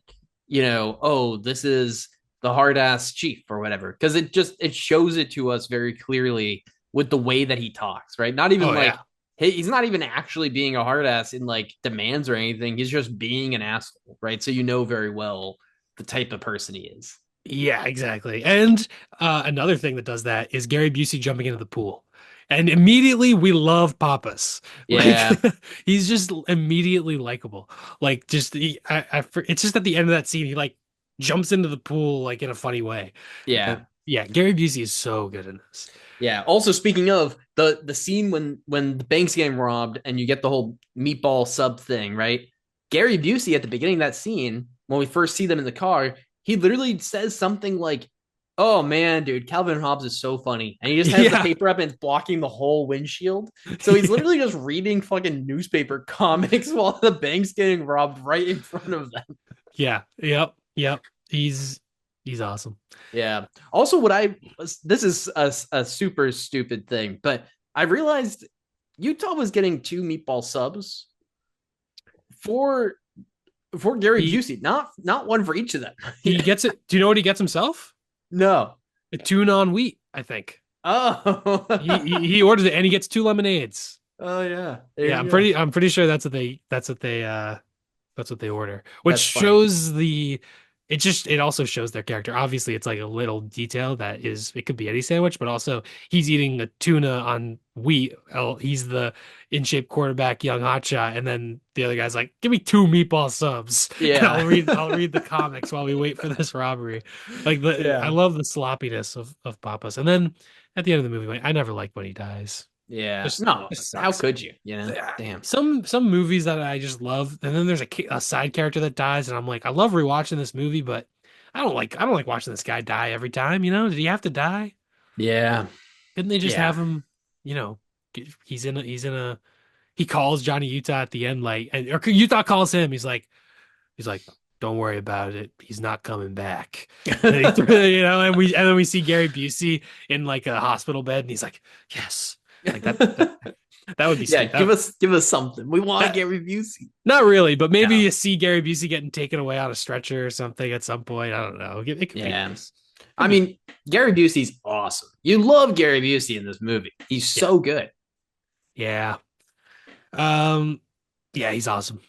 oh, this is the hard ass chief or whatever, because it shows it to us very clearly with the way that he talks, right? Not even
oh
like
yeah,
he's not even actually being a hard ass in like demands or anything. He's just being an asshole, right? So you know very well the type of person he is.
yeah, exactly. And another thing that does that is Gary Busey jumping into the pool. And immediately we love Pappas. Like
Yeah,
he's just immediately likable. Like just it's just at the end of that scene he like jumps into the pool like in a funny way.
yeah.
Yeah, Gary Busey is so good in this.
Yeah. Also, speaking of the scene when the bank's getting robbed and you get the whole meatball sub thing, right? Gary Busey at the beginning of that scene, when we first see them in the car, he literally says something like, "Oh man, dude, Calvin Hobbes is so funny," and he just has the
Yeah.
paper up and it's blocking the whole windshield. So he's literally just reading fucking newspaper comics while the bank's getting robbed right in front of them.
Yeah. Yep. Yep. He's awesome.
Yeah. Also, this is a super stupid thing, but I realized Utah was getting two meatball subs for Gary
He
Busey, not one for each of them.
he gets it. Do you know what he gets himself?
No.
A tuna on wheat, I think.
Oh.
He orders it and he gets two lemonades.
Oh yeah. There
Yeah,
you go.
I'm pretty sure that's what they order, which
That's funny.
shows it also shows their character. Obviously, it's like a little detail that is it could be any sandwich, but also he's eating a tuna on wheat. He's the in shape quarterback, young hotshot, and then the other guy's like, "Give me two meatball subs, and
Yeah.
I'll read the comics while we wait for this robbery." Like I
Yeah.
love the sloppiness of Papas, and then at the end of the movie, like, I never like when he dies.
Yeah.
Just
No,
just
how
sucks.
could you? Damn.
Some movies that I just love, and then there's a side character that dies, and I'm like, I love rewatching this movie, but I don't like watching this guy die every time. You know, did he have to die?
Yeah.
Couldn't they just
Yeah.
have him? You know, he's in a he calls Johnny Utah at the end, like, or Utah calls him. He's like, don't worry about it. He's not coming back. And then you know, and then we see Gary Busey in like a hospital bed, and he's like, yes, like that would be
Yeah,
stupid.
give us something. We want to
That
get reviews.
Not really, but maybe
No.
you see Gary Busey getting taken away on a stretcher or something at some point. I don't know. It could be
Yeah.
nice.
I
Could be.
mean, Gary Busey's awesome. You love Gary Busey in this movie. He's
Yeah.
so good.
Yeah. Um, yeah, he's awesome.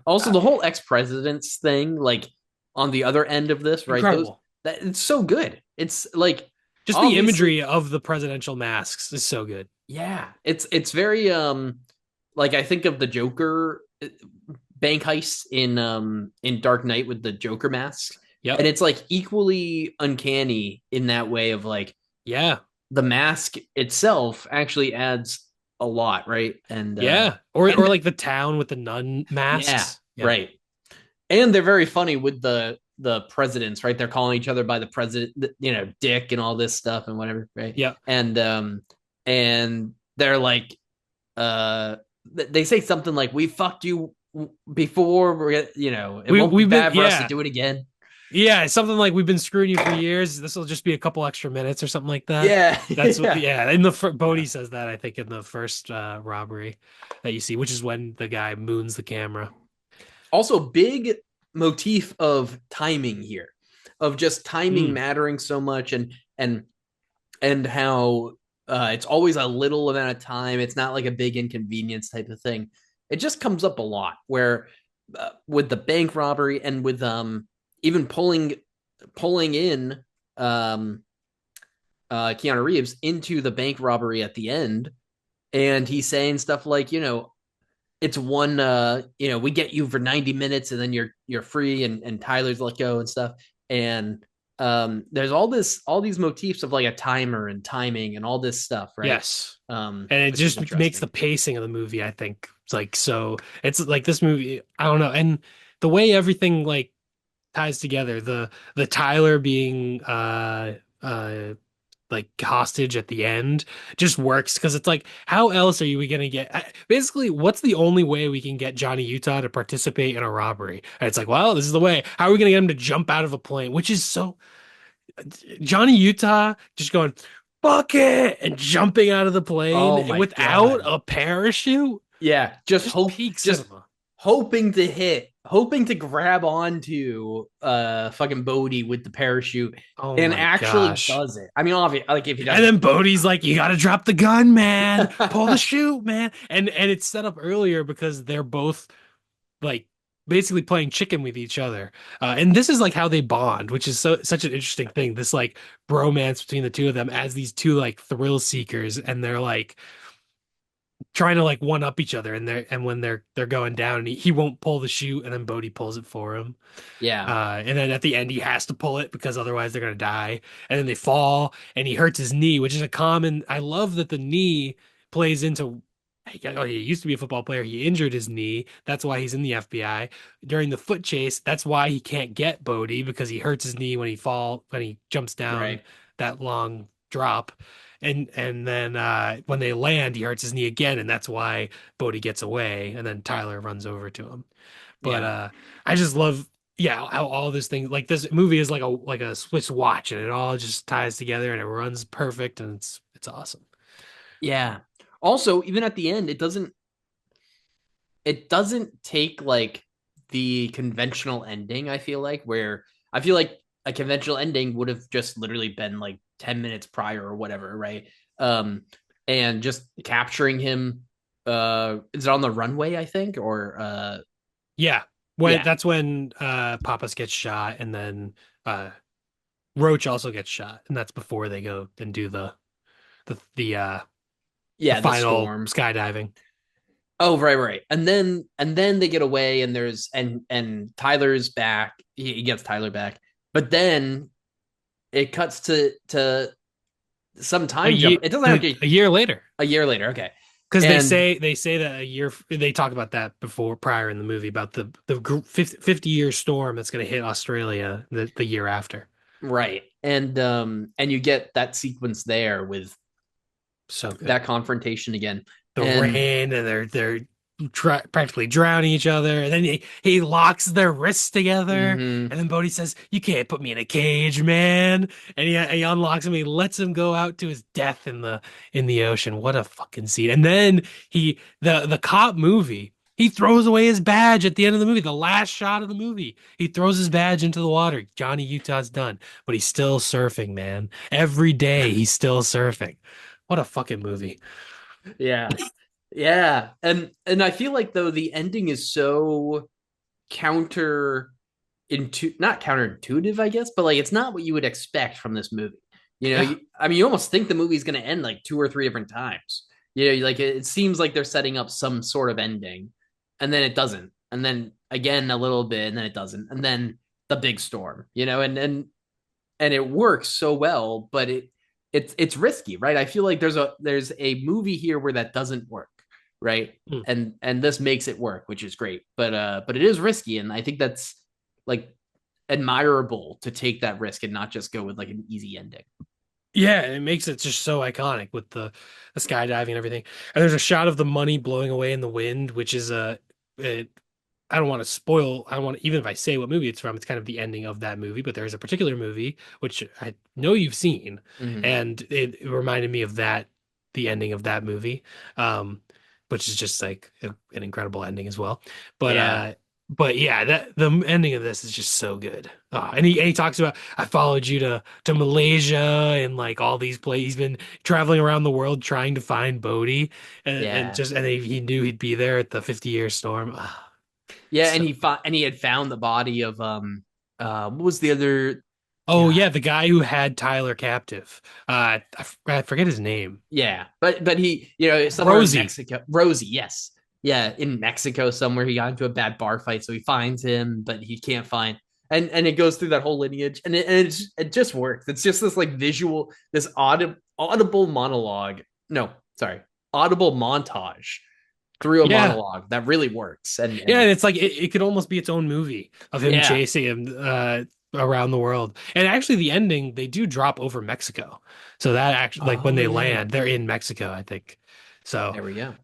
Also,
Uh,
the whole ex-presidents thing, like on the other end of this, right? Those
Incredible.
that it's so good. It's like
Just the
obviously,
imagery of the presidential masks is so good.
yeah. It's very like I think of the Joker bank heist in Dark Knight with the Joker mask,
Yep.
and it's like equally uncanny in that way of like
Yeah.
the mask itself actually adds a lot, right?
Yeah. Or
And
like the town with the nun
yeah,
masks. Yeah.
right. And they're very funny with the presidents, right? They're calling each other by the president, Dick and all this stuff and whatever, right?
Yeah.
And they're like, uh, they say something like, "We fucked you before, it won't be
We've been
bad for us to
yeah.
do it again."
Yeah, something like we've been screwing you for years. This will just be a couple extra minutes or something like that.
Yeah,
That's what,
yeah.
yeah. In the Bodhi says that I think in the first robbery that you see, which is when the guy moons the camera.
Also, big motif of timing here, of just timing
Mm,
mattering so much, and how it's always a little amount of time. It's not like a big inconvenience type of thing. It just comes up a lot where with the bank robbery and with even pulling in um Keanu Reeves into the bank robbery at the end, and he's saying stuff like, it's one we get you for 90 minutes and then you're free, and Tyler's let go and stuff. And there's all these motifs of like a timer and timing and all this stuff, right?
yes. And it
Which is
just makes the
interesting.
pacing of the movie, I think, it's like so. It's like this movie. I don't know, and the way everything like ties together, the Tyler being like hostage at the end just works because it's like how else are we gonna get basically what's the only way we can get Johnny Utah to participate in a robbery? And it's like, well, this is the way. How are we gonna get him to jump out of a plane, which is so Johnny Utah just going fuck it and jumping out of the plane
Oh my
without
god.
a parachute.
Yeah,
Just peak
just
cinema.
hoping to grab onto fucking Bodhi with the parachute,
Oh
and
my
actually
gosh.
does it. I mean, obviously, like if he
And
doesn't.
then Bodhi's like, "You got to drop the gun, man. Pull the chute, man." And it's set up earlier because they're both like basically playing chicken with each other. And this is like how they bond, which is such an interesting thing. This like bromance between the two of them as these two like thrill seekers, and they're like trying to like one up each other. And when they're going down, and he won't pull the chute, and then Bodhi pulls it for him.
Yeah,
And then at the end, he has to pull it because otherwise they're gonna die. And then they fall, and he hurts his knee, which is a common. I love that the knee plays into. Oh, he used to be a football player. He injured his knee. That's why he's in the FBI. During the foot chase, that's why he can't get Bodhi because he hurts his knee when he jumps down
right.
that long drop. And then when they land, he hurts his knee again, and that's why Bodhi gets away. And then Tyler runs over to him. But
Yeah.
I just love, yeah, how all this thing like this movie is like a Swiss watch, and it all just ties together and it runs perfect, and it's awesome.
Yeah. Also, even at the end, it doesn't take like the conventional ending, I feel like, where I feel like a conventional ending would have just literally been like 10 minutes prior or whatever, right? Um and just capturing him, is it on the runway, I think, or
Yeah, when
yeah.
that's when Pappas gets shot, and then Roach also gets shot, and that's before they go and do the the uh the
Yeah, the
final
storm.
skydiving.
Oh, right, right. And then they get away, and and Tyler's back. He gets Tyler back. But then it cuts to some
A
time
year
jump. It doesn't actually
a year later.
a year later. Okay.
Because
And
they say that a year they talk about that before prior in the movie about the 50-year storm that's going to hit Australia the year after.
right. And you get that sequence there with
So good.
that confrontation again.
The
And
rain, and they're practically drowning each other, and then he locks their wrists together,
mhm,
and then Bodhi says, "You can't put me in a cage, man." And he unlocks him. He lets him go out to his death in the ocean. What a fucking scene! And then the cop movie. He throws away his badge at the end of the movie, the last shot of the movie. He throws his badge into the water. Johnny Utah's done, but he's still surfing, man. Every day he's still surfing. What a fucking movie.
yeah. Yeah. And I feel like though the ending is so counter into not counterintuitive, I guess, but like it's not what you would expect from this movie.
Yeah.
I mean, you almost think the movie's going to end like two or three different times. You know, like it seems like they're setting up some sort of ending, and then it doesn't, and then again a little bit, and then it doesn't, and then the big storm. You know, and it works so well, but it's risky, right? I feel like there's a movie here where that doesn't work, right?
Hmm.
And this makes it work, which is great. But it is risky, and I think that's like admirable to take that risk and not just go with like an easy ending.
Yeah, it makes it just so iconic with the skydiving and everything. And there's a shot of the money blowing away in the wind, which is it, I don't want to spoil. I don't want even if I say what movie it's from, it's kind of the ending of that movie. But there is a particular movie which I know you've seen,
Mm-hmm.
and it reminded me of that, the ending of that movie, um, which is just like an incredible ending as well. But
Yeah.
uh, but yeah, that the ending of this is just so good. And he talks about I followed you to Malaysia and like all these places. He's been traveling around the world trying to find Bodhi, and
Yeah.
just and he knew he'd be there at the 50-year storm.
Yeah, and
So
he had found the body of what was the other
oh
God.
yeah, the guy who had Tyler captive. I forget his name.
Yeah, but he, you know, somewhere in
Rosie.
Mexico, Rosie, yes, yeah, in Mexico somewhere, he got into a bad bar fight, so he finds him, but he can't find, and it goes through that whole lineage, it just works. It's just this like visual, this audible monologue. No, sorry, audible montage through a
Yeah.
monologue that really works,
Yeah,
and
and it's like it could almost be its own movie of him
yeah,
chasing him around the world. And actually the ending, they do drop over Mexico. So that actually like when
oh
they
yeah,
land, they're in Mexico, I think. So
there we go.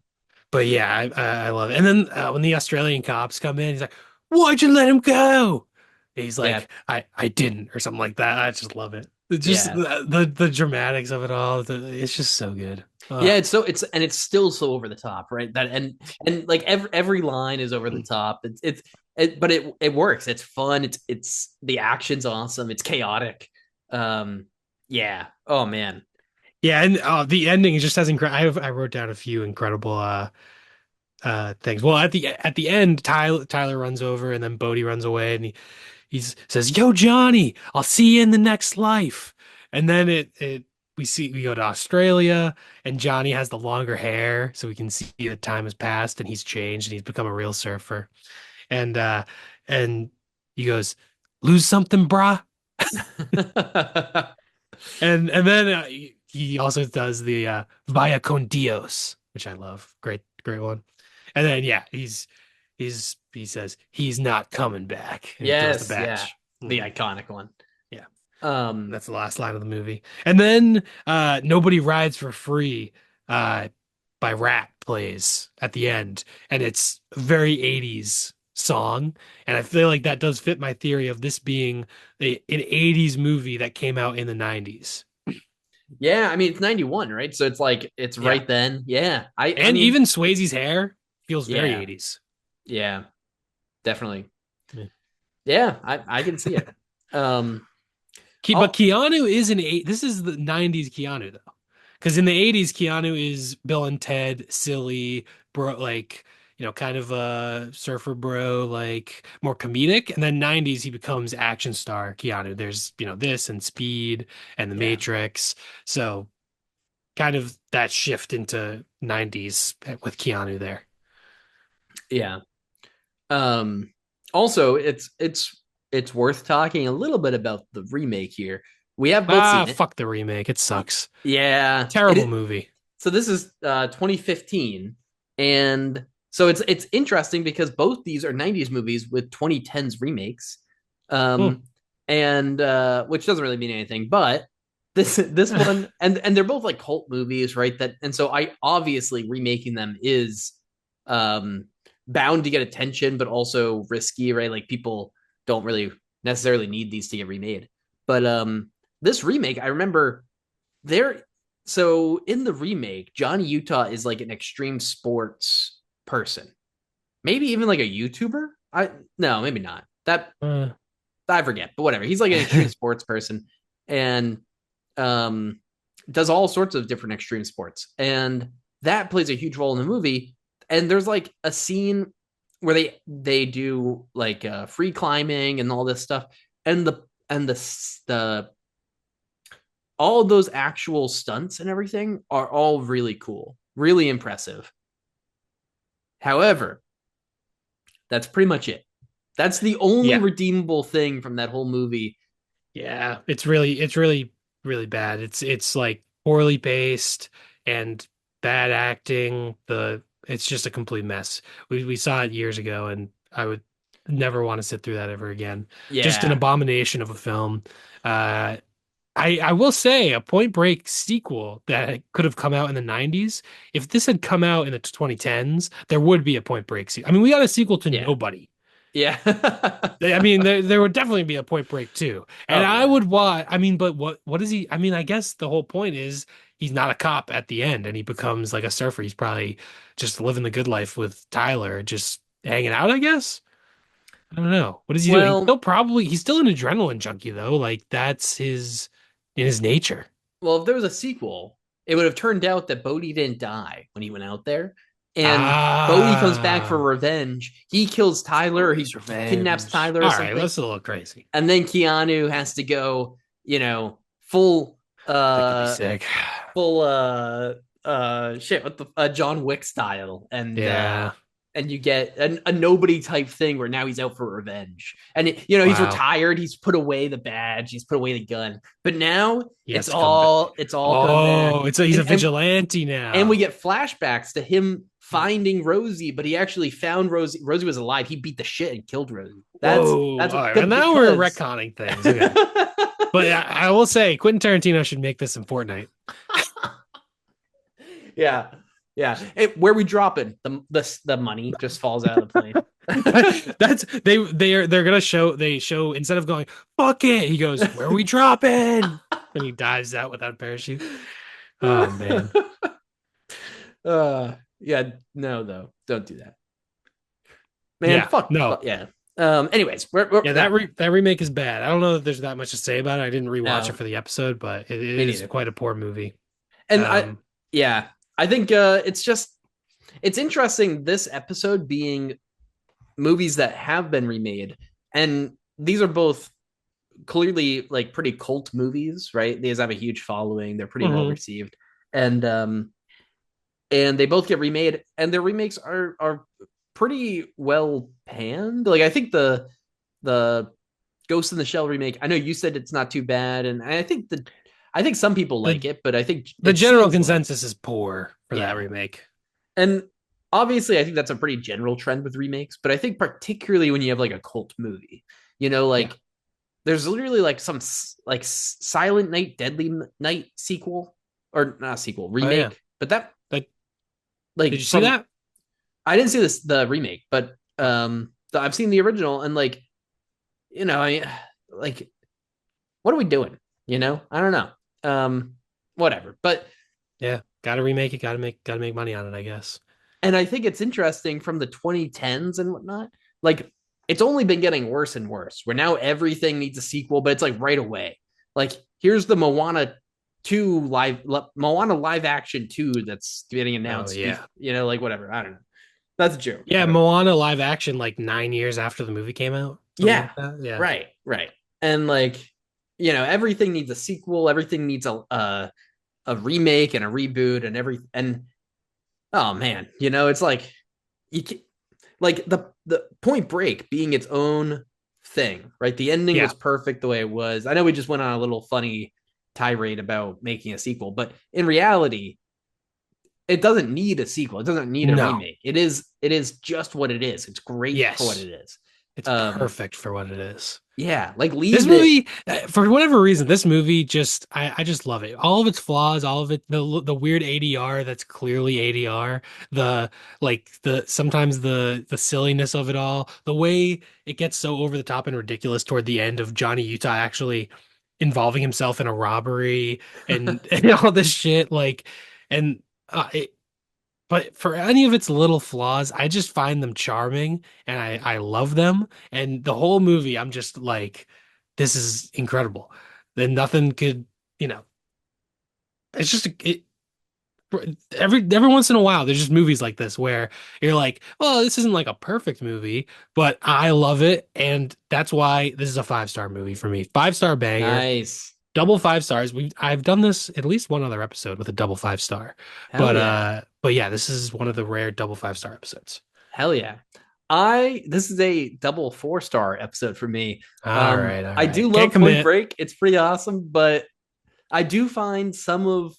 but yeah, I love it. And then when the Australian cops come in, he's like, "Why'd you let him go?" And he's
Yeah,
like, "I didn't," or something like that. I just love it. It's just
yeah.
the dramatics of it all. It's just so good.
Yeah, it's still so over the top, right? That and like every line is over the top. But it works. It's fun. It's the action's awesome. It's chaotic. Um, yeah. Oh man.
Yeah, and the ending just has incredible. I wrote down a few incredible things. Well, at the end, Tyler runs over, and then Bodhi runs away, and he says, "Yo, Johnny, I'll see you in the next life." And then we go to Australia, and Johnny has the longer hair, so we can see that time has passed, and he's changed, and he's become a real surfer. And he goes, "Lose something, brah." And then he also does the Vaya con Dios, which I love. Great one. And then yeah, he says he's not coming back, and he throws the
Yes, yeah.
badge.
The
Mhm.
iconic one.
Yeah,
Um,
that's the last line of the movie. And then Nobody Rides for Free uh, by Rat plays at the end, and it's a very 80s song. And I feel like that does fit my theory of this being an 80s movie that came out in the 90s.
yeah, I mean it's 91, right? So it's like it's
Yeah.
right then. Yeah. I
And
mean,
even Swayze's hair feels very
yeah.
80s.
Yeah, definitely.
Yeah.
Yeah, I can see it. Um,
But
oh,
Keanu is an eight. This is the 90s Keanu though. Because in the 80s, Keanu is Bill and Ted, silly, bro, like, kind of a surfer bro, like more comedic. And then 90s, he becomes action star Keanu. There's, this and Speed and The
yeah.
Matrix. So kind of that shift into 90s with Keanu there.
Yeah. Um, Also, it's worth talking a little bit about the remake here. We have both
Ah,
seen it.
fuck the remake. It sucks.
Yeah,
Terrible movie.
so this is 2015, and so it's interesting because both these are 90s movies with 2010s remakes,
Hmm.
um, and which doesn't really mean anything, but this one and they're both like cult movies, right? That and so I obviously remaking them is um bound to get attention, but also risky, right? Like people don't really necessarily need these to get remade, but this remake, I remember there so in the remake, Johnny Utah is like an extreme sports person. Maybe even like a YouTuber. I no, maybe not. That
Uh,
I forget, but whatever. He's like an extreme sports person and um does all sorts of different extreme sports. And that plays a huge role in the movie. And there's like a scene where they do like free climbing and all this stuff. And the all of those actual stunts and everything are all really cool. really impressive. However, that's pretty much it. That's the only
Yeah.
redeemable thing from that whole movie.
Yeah, really bad. It's like poorly paced and bad acting. It's just a complete mess. We saw it years ago, and I would never want to sit through that ever again. Just an
Yeah,
abomination of a film. Uh, I will say a Point Break sequel that could have come out in the 90s. If this had come out in the 2010s, there would be a Point Break sequel. I mean, we got a sequel to
yeah,
Nobody.
yeah.
I mean, there would definitely be a Point Break too. And
Oh
I
yeah,
would watch, I mean, but what is he? I mean, I guess the whole point is he's not a cop at the end and he becomes like a surfer. He's probably just living the good life with Tyler, just hanging out, I guess. I don't know. What is he doing?
well,
He's still an adrenaline junkie though. Like that's in his nature.
if there was a sequel, it would have turned out that Bodhi didn't die when he went out there, and Bodhi comes back for
Ah,
revenge. He kills Tyler, or
Brody's
he kidnaps
revenge.
Tyler or
All right,
something,
that's a little crazy.
and then Keanu has to go, full
That could be
uh
sick.
full shit with the John Wick style,
Yeah.
and you get a nobody type thing where now he's out for revenge, and he's
Wow.
retired, he's put away the badge, he's put away the gun, but now
He has to come back.
it's all coming back,
Oh, he's a
and
vigilante
and we
now.
get flashbacks to him finding Rosie, but he actually found Rosie. Rosie was alive. He beat the shit and killed Rosie.
Whoa.
That's
All
what,
right. And
good
now we're
because
retconning things. Okay. But I will say Quentin Tarantino should make this in Fortnite.
yeah, yeah. Where we dropping the money just falls out of the plane.
That's they're gonna show they show instead of going, fuck it, he goes, where are we dropping? And he dives out without a parachute. Oh man.
Yeah, no, though, don't do that, man.
Yeah,
Fuck,
no.
fuck yeah. Anyways, we're
Yeah,
no,
that remake is bad. I don't know that there's that much to say about it. I didn't rewatch it
no,
for the episode, but it
me
is
neither.
quite a poor movie.
And
Um,
yeah, I think it's interesting this episode being movies that have been remade, and these are both clearly like pretty cult movies, right? These have a huge following, they're pretty well
mhm.
received, and they both get remade, and their remakes are pretty well panned. Like I think the Ghost in the Shell remake, I know you said it's not too bad, and I think some people
The
like it, but I think
the
it
general
seems like,
consensus is poor for that
yeah.
remake.
And obviously, I think that's a pretty general trend with remakes, but I think particularly when you have like a cult movie,
Yeah.
like there's literally like some like Silent Night, Deadly Night sequel, or not sequel,
Oh yeah.
remake, but that
Like, did
like
you see
from
that?
I didn't see the remake, but
Oh,
I've seen the original, and like I like what are we doing? I don't know. Whatever, but
yeah. Got to remake it. Got to make money on it, I guess.
and I think it's interesting from the 2010s and whatnot. Like it's only been getting worse and worse. Where now everything needs a sequel, but it's like right away. Like here's the Moana live action 2 that's getting
Oh
announced.
yeah.
Like whatever. I don't know. That's a joke.
Yeah,
Whatever.
Moana live action like 9 years after the movie came out, something
Yeah.
like that. Yeah.
Right. Right. And like everything needs a sequel. Everything needs a remake and a reboot and oh man, it's like you can, like the Point Break being its own thing, right? The ending
Yeah.
was perfect the way it was. I know we just went on a little funny tirade about making a sequel, but in reality, it doesn't need a sequel. It doesn't need a
No.
remake. It is just what it is. It's great for what
Yes.
it is.
It's
Um,
perfect for what it is.
yeah, like
This
leave it.
movie, for whatever reason, this movie just I just love it. All of its flaws, all of it, the weird ADR that's clearly ADR, the the sometimes the silliness of it all, the way it gets so over the top and ridiculous toward the end of Johnny Utah actually involving himself in a robbery and all this shit, and it, but for any of its little flaws, I just find them charming and I love them. And the whole movie, I'm just like, this is incredible. Then nothing could, you know, it's just every once in a while, there's just movies like this where you're like, oh, this isn't like a perfect movie, but I love it, and that's why this is a 5-star movie for me. 5-star banger.
Nice.
double 5 stars. I've done this at least one other episode with a double 5 star.
Hell yeah.
But yeah, this is one of the rare double 5 star episodes.
Hell yeah. I This is a double 4-star episode for me.
All right, all
I do
right. Can't
love Point
commit.
Break. It's pretty awesome, but I do find some of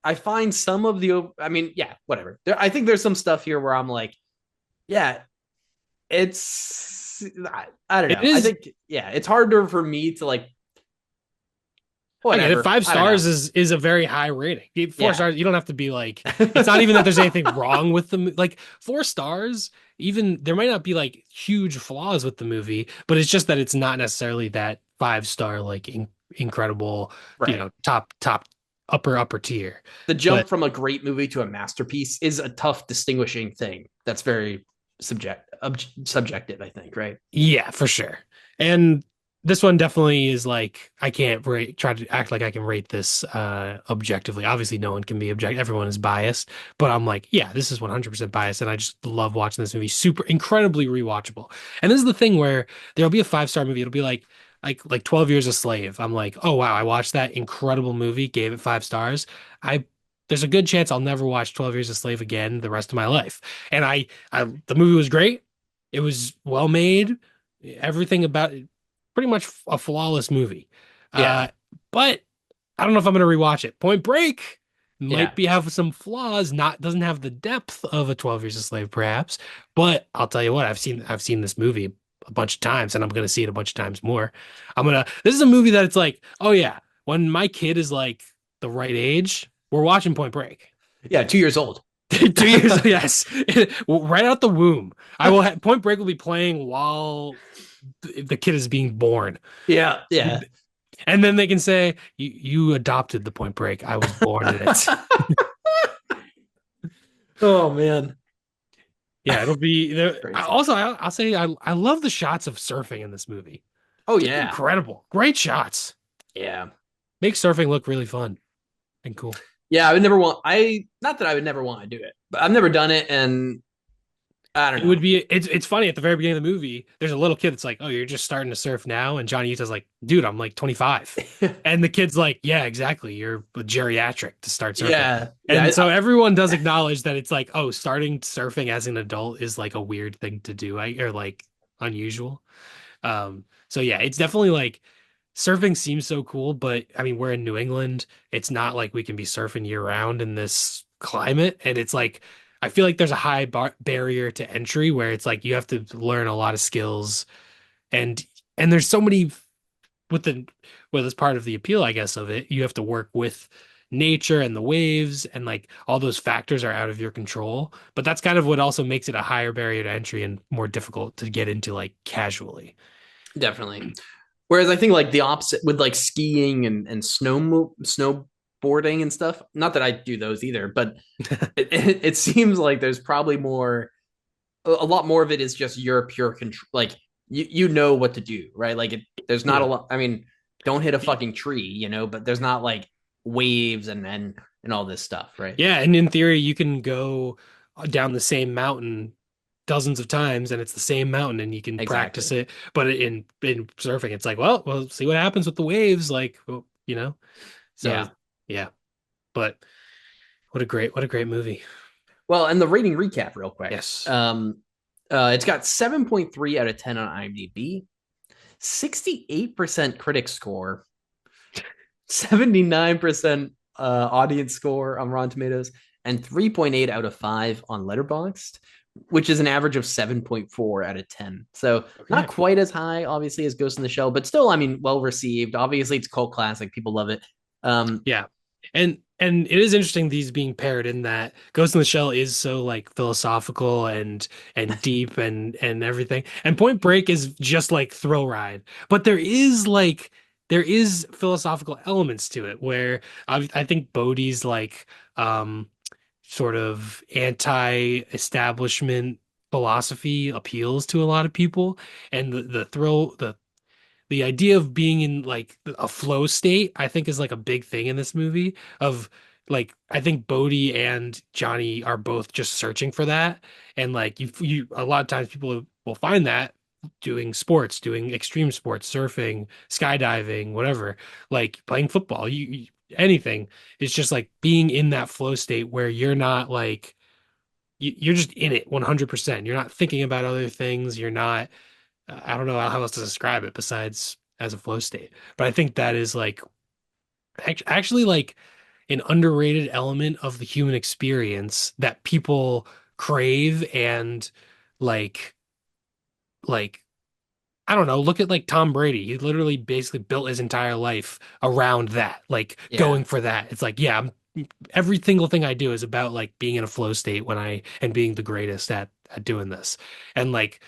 the I mean, yeah, whatever. I think there's some stuff here where I'm like, yeah, I don't
It
know. I
is.
think yeah, it's harder for me to like
I get it.
whatever.
Five
I don't know.
stars is a very high rating. Four
Yeah.
stars, you don't have to be like. It's not even that there's anything wrong with the like 4 stars. Even there might not be like huge flaws with the movie, but it's just that it's not necessarily that 5 star like incredible,
Right.
top upper tier.
The
But
jump from a great movie to a masterpiece is a tough distinguishing thing. That's very subjective, I think, right?
yeah, for sure. And this one definitely is like I can't try to act like I can rate this objectively. Obviously no one can be objective. Everyone is biased, but I'm like, yeah, this is 100% biased and I just love watching this movie. Super incredibly rewatchable. And this is the thing where there'll be a 5 star movie. It'll be like 12 Years a Slave. I'm like, "Oh wow, I watched that incredible movie, gave it 5 stars." I There's a good chance I'll never watch 12 Years a Slave again the rest of my life. And I the movie was great. It was well made, everything about it, pretty much a flawless movie.
Yeah.
Uh, but I don't know if I'm going to rewatch it. Point Break
Yeah.
might be have some flaws, not doesn't have the depth of a 12 Years a Slave, perhaps. But I'll tell you what, I've seen this movie a bunch of times, and I'm going to see it a bunch of times more. This is a movie that it's like, oh yeah, when my kid is like the right age, we're watching Point Break.
Yeah. 2 years old.
2 years, yes, right out the womb. Point Break will be playing while the kid is being born,
Yeah. Yeah.
and then they can say, "You adopted the Point Break. I was born in it."
Oh man.
Yeah, it'll be there.
Crazy.
Also, I'll say I love the shots of surfing in this movie.
Oh
Just
yeah.
incredible, great shots.
Yeah.
Make surfing look really fun and cool.
Yeah. I would never want I not that I would never want to do it, but I've never done it and I don't
It would
know.
be it's funny at the very beginning of the movie. There's a little kid that's like, "Oh, you're just starting to surf now," and Johnny Utah's like, "Dude, I'm like 25," and the kid's like, "Yeah, exactly. You're a geriatric to start surfing,"
Yeah.
and
Yeah.
so everyone does acknowledge that it's like, "Oh, starting surfing as an adult is like a weird thing to do, or like unusual." So yeah, it's definitely like surfing seems so cool, but I mean, we're in New England. It's not like we can be surfing year round in this climate. And it's like, I feel like there's a high barrier to entry where it's like you have to learn a lot of skills. And, and there's so many with as part of the appeal, I guess, of it, you have to work with nature and the waves and like all those factors are out of your control. But that's kind of what also makes it a higher barrier to entry and more difficult to get into like casually.
Definitely. Whereas I think like the opposite with like skiing and snowboarding and stuff. Not that I do those either, but it seems like there's probably a lot more of it is just your pure control. Like you know what to do, right? Like there's not a
Yeah.
lot. I mean, don't hit a fucking tree, but there's not like waves and all this stuff, right?
Yeah, and in theory, you can go down the same mountain dozens of times, and it's the same mountain, and you can practice
Exactly.
it. But in surfing, it's like, well, we'll see what happens with the waves, like, well, you know. So
Yeah.
yeah, but what a great movie.
Well, and the rating recap real quick.
Yes.
It's got 7.3 out of 10 on IMDb, 68% critic score, 79% audience score on Rotten Tomatoes, and 3.8 out of 5 on Letterboxd, which is an average of 7.4 out of 10. So not
Okay.
quite as high, obviously, as Ghost in the Shell, but still, I mean, well received. Obviously, it's cult classic. People love it. Um,
Yeah. And it is interesting these being paired in that Ghost in the Shell is so like philosophical and deep and everything. And Point Break is just like thrill ride. But there is philosophical elements to it where I think Bodhi's like sort of anti-establishment philosophy appeals to a lot of people. And the idea of being in like a flow state, I think is like a big thing in this movie of like I think Bodhi and Johnny are both just searching for that. And like you a lot of times people will find that doing sports, doing extreme sports, surfing, skydiving, whatever, like playing football, anything. It's just like being in that flow state where you're not like you're just in it 100%. You're not thinking about other things. You're not, I don't know how else to describe it besides as a flow state. But I think that is like actually like an underrated element of the human experience that people crave and like like I don't know, look at like Tom Brady. He literally basically built his entire life around that, like
Yeah.
going for that. It's like, yeah, every single thing I do is about like being in a flow state when I and being the greatest at doing this. And like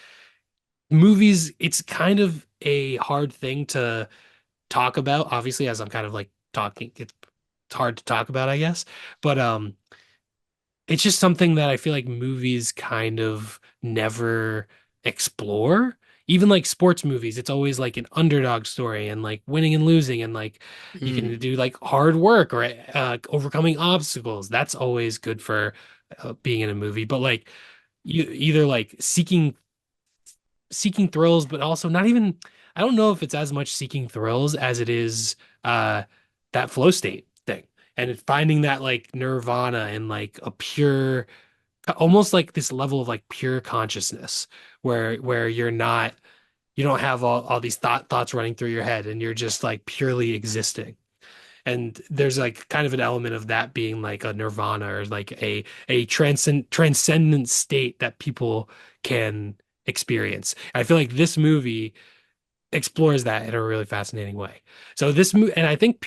movies, it's kind of a hard thing to talk about, obviously, as I'm kind of like talking, it's hard to talk about, I guess. But it's just something that I feel like movies kind of never explore. Even like sports movies, it's always like an underdog story and like winning and losing, and like you can
Mm.
do like hard work or overcoming obstacles. That's always good for being in a movie. But like you either like seeking thrills, but also not even, I don't know if it's as much seeking thrills as it is that flow state thing. And finding that like nirvana and like a pure, almost like this level of like pure consciousness where you're not, you don't have all these thoughts running through your head and you're just like purely existing. And there's like kind of an element of that being like a nirvana or like a transcendent state that people can experience. I feel like this movie explores that in a really fascinating way. So this movie, and I think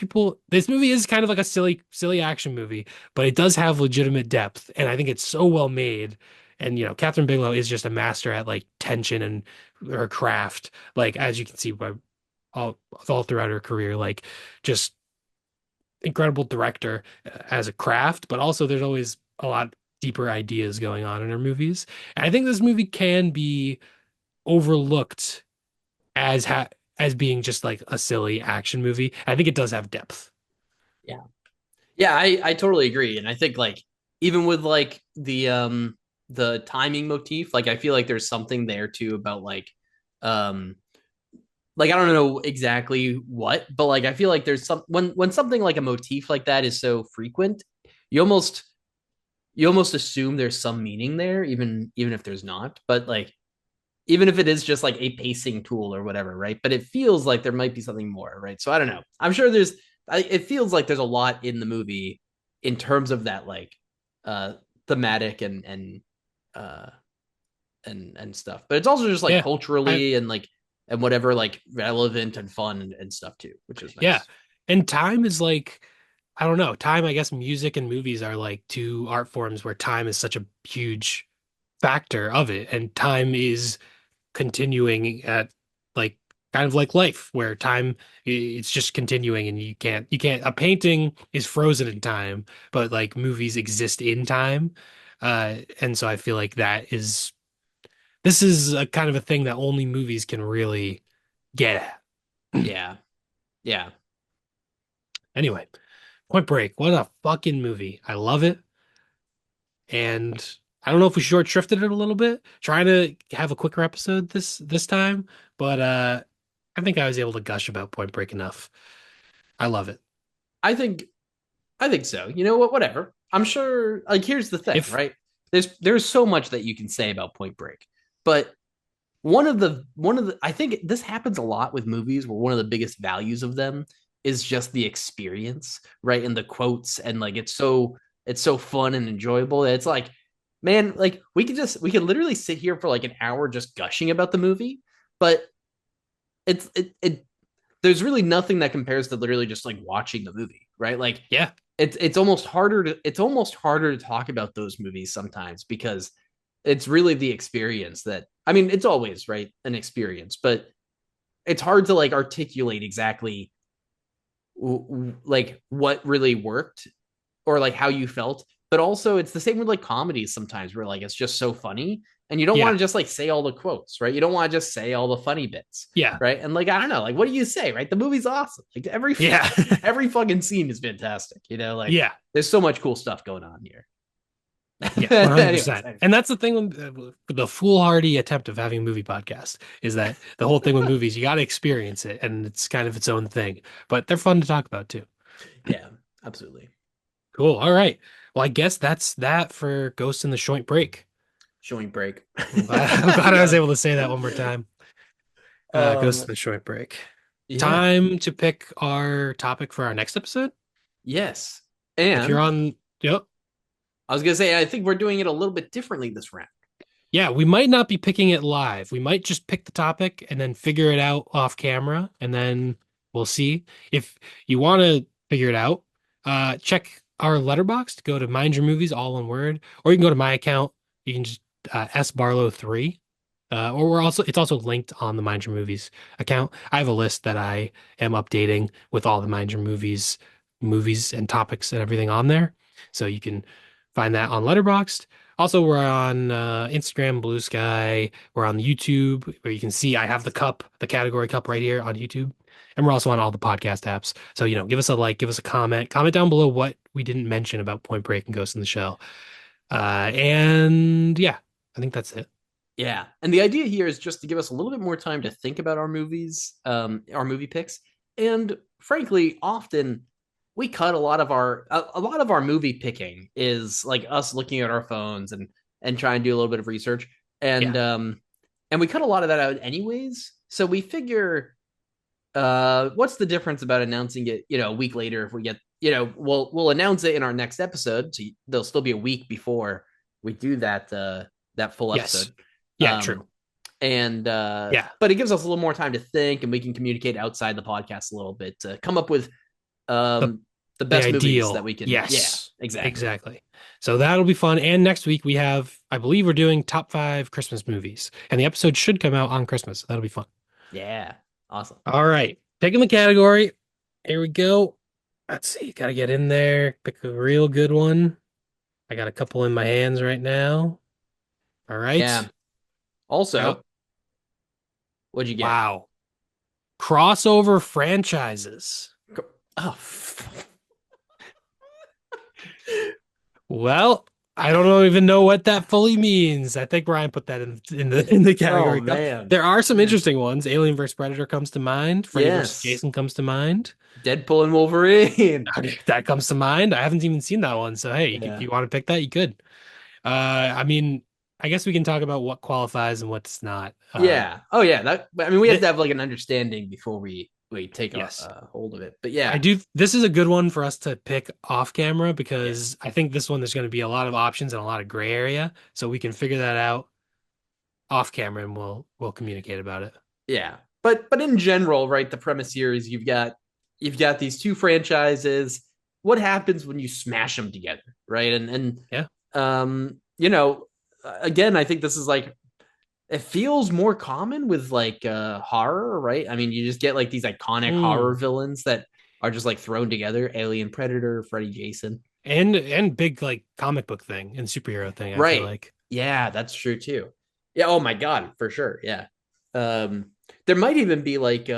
this movie is kind of like a silly action movie, but it does have legitimate depth, and I think it's so well made. And Catherine Bigelow is just a master at like tension and her craft, like as you can see by all throughout her career, like just incredible director as a craft, but also there's always a lot deeper ideas going on in her movies. And I think this movie can be overlooked as as being just like a silly action movie. I think it does have depth.
Yeah. Yeah, I totally agree. And I think like even with like the timing motif, like I feel like there's something there too about um like I don't know exactly what, but like I feel like there's some when something like a motif like that is so frequent, you almost you almost assume there's some meaning there, even if there's not. But like even if it is just like a pacing tool or whatever, right? But it feels like there might be something more, right? So I don't know. I'm sure it feels like there's a lot in the movie in terms of that like uh thematic uh and stuff. But it's also just like
Yeah. I
culturally and like and whatever like relevant and fun and stuff too, which is
yeah.
nice.
And time is like I don't know. Time, I guess music and movies are like two art forms where time is such a huge factor of it. And time is continuing at like kind of like life where time it's just continuing and you can't a painting is frozen in time but like movies exist in time and so I feel like this is a kind of a thing that only movies can really get at.
Yeah. Yeah.
Anyway, Point Break, what a fucking movie. I love it. And I don't know if we short shrifted it a little bit, trying to have a quicker episode this time, but I think I was able to gush about Point Break enough. I love it.
I think I think so. You know what? Whatever. I'm sure. Like, here's the thing,
If
right? There's so much that you can say about Point Break, but one of the I think this happens a lot with movies where one of the biggest values of them is just the experience, right? And the quotes and like it's so fun and enjoyable. It's like, man, like we could literally sit here for like an hour just gushing about the movie, but it there's really nothing that compares to literally just like watching the movie, right? Like
yeah,
it's almost harder to talk about those movies sometimes because it's really the experience that I mean it's always right an experience, but it's hard to like articulate exactly like what really worked or like how you felt. But also it's the same with like comedies sometimes where like it's just so funny and you don't want
yeah,
to just like say all the quotes, right? You don't want to just say all the funny bits,
yeah,
right? And like I don't know, like what do you say, right? The movie's awesome. Like every
yeah,
every fucking scene is fantastic, like
yeah.
there's so much cool stuff going on here.
Yeah,
Anyways,
100%.
anyways.
And that's the thing with the foolhardy attempt of having a movie podcast is that the whole thing with movies, you got to experience it and it's kind of its own thing, but they're fun to talk about too.
Yeah, absolutely.
Cool. All right. Well, I guess that's that for Ghost in the Joint Break.
Showing break.
I'm glad I was
Yeah.
able to say that one more time. Ghost
Um,
in the Joint Break.
yeah.
Time to pick our topic for our next episode.
Yes.
If you're
And
on, yep.
I was gonna say, I think we're doing it a little bit differently this round.
Yeah, we might not be picking it live. We might just pick the topic and then figure it out off camera, and then we'll see. If you want to figure it out, check our letterbox to go to Mind Your Movies, all one word, or you can go to my account. You can just sbarlow3, or it's also linked on the Mind Your Movies account. I have a list that I am updating with all the Mind Your movies and topics and everything on there, so you can find that on Letterboxd. Also, we're on Instagram, Blue Sky. We're on YouTube, where you can see I have the cup, the category cup right here on YouTube. And we're also on all the podcast apps. So, give us a like, give us a comment. Comment down below what we didn't mention about Point Break and Ghost in the Shell. And yeah, I think that's it.
Yeah. And the idea here is just to give us a little bit more time to think about our movie picks. And frankly, often we cut a lot of our movie picking is like us looking at our phones and trying to do a little bit of research.
Yeah.
And we cut a lot of that out anyways. So we figure what's the difference about announcing it, a week later if we get, we'll announce it in our next episode. So there'll still be a week before we do that full
Yes.
episode.
Yeah, true.
Um, and
Yeah.
but it gives us a little more time to think, and we can communicate outside the podcast a little bit to come up with
The
um the
the
best movies that
ideal.
we can. Yeah,
Yes.
exactly.
Exactly. So that'll be fun. And next week we have, I believe we're doing top 5 Christmas movies. And the episode should come out on Christmas. So that'll be fun.
Yeah, awesome.
All right. Picking the category. Here we go. Let's see. Gotta get in there. Pick a real good one. I got a couple in my hands right now. All
Yeah.
right. Yep.
Also, what'd you get?
Wow. Crossover franchises.
Oh,
Well, I don't even know what that fully means. I think Ryan put that in the
oh
category cup.
man.
There are some
Yeah.
interesting ones. Alien vs. Predator comes to mind. Freddy vs.
Yes.
Jason comes to mind.
Deadpool and Wolverine.
That comes to mind. I haven't even seen that one. So hey, if
Yeah.
you want to pick that, you could. I mean, I guess we can talk about what qualifies and what's not.
Yeah. Oh yeah. That I mean, we have to
Th
have like an understanding before we take
yes,
a hold of it. But
I
yeah.
do. This is a good one for us to pick off camera
Yeah.
because I think this one there's going to be a lot of options and a lot of gray area, so we can figure that out off camera and we'll communicate about it.
Yeah. But in general, right, the premise here is you've got these two franchises. What happens when you smash them together, right? And
Yeah.
again, I think this is like it feels more common with like horror, right? I mean, you just get like these iconic horror
Mm.
villains that are just like thrown together, Alien, Predator, Freddy, Jason.
And big like comic book thing and superhero thing. I feel
Right.
like.
Yeah, that's true too. Yeah, oh my god, for sure. Yeah. There might even be like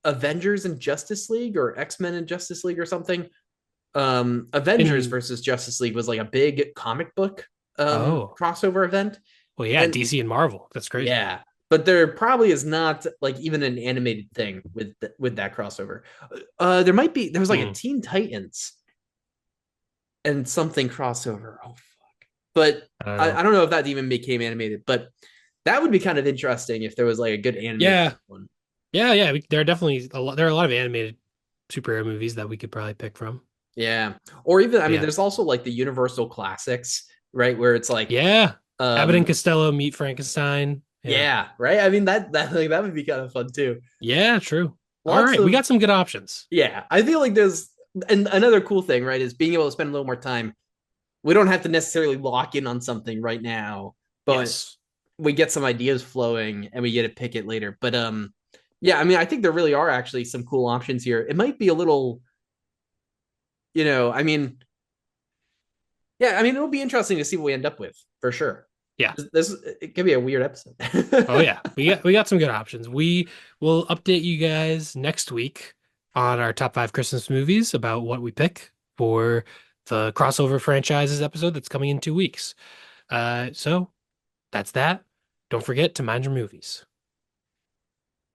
Avengers and Justice League or X-Men and Justice League or something. Avengers
And
versus Justice League was like a big comic book
oh,
crossover event.
well, yeah,
And
DC and Marvel. That's crazy.
yeah, but there probably is not like even an animated thing with that crossover. There was like a
Mm.
Teen Titans and something crossover. Oh fuck. But
I don't
I
know.
don't know if that even became animated, but that would be kind of interesting if there was like a good animated
Yeah,
one.
yeah. There are definitely a lot. There are a lot of animated superhero movies that we could probably pick from.
Yeah. Or even I mean
Yeah.
there's also like the Universal Classics, right? Where it's like
Yeah. Abbott and
um
Costello meet Frankenstein. Yeah.
yeah, right? I mean that would be kind of fun too.
Yeah, true. All
Lots
right, we
of
got some good options.
yeah, I feel like there's and another cool thing, right, is being able to spend a little more time. We don't have to necessarily lock in on something right now, but
Yes.
we get some ideas flowing and we get to pick it later. But yeah, I mean, I think there really are actually some cool options here. It might be a little, I mean, yeah, I mean, it'll be interesting to see what we end up with for sure.
Yeah.
This it could be a weird
Oh
episode.
yeah. We got some good options. We will update you guys next week on our top 5 Christmas movies about what we pick for the crossover franchises episode that's coming in 2 weeks. So that's that. Don't forget to mind your movies.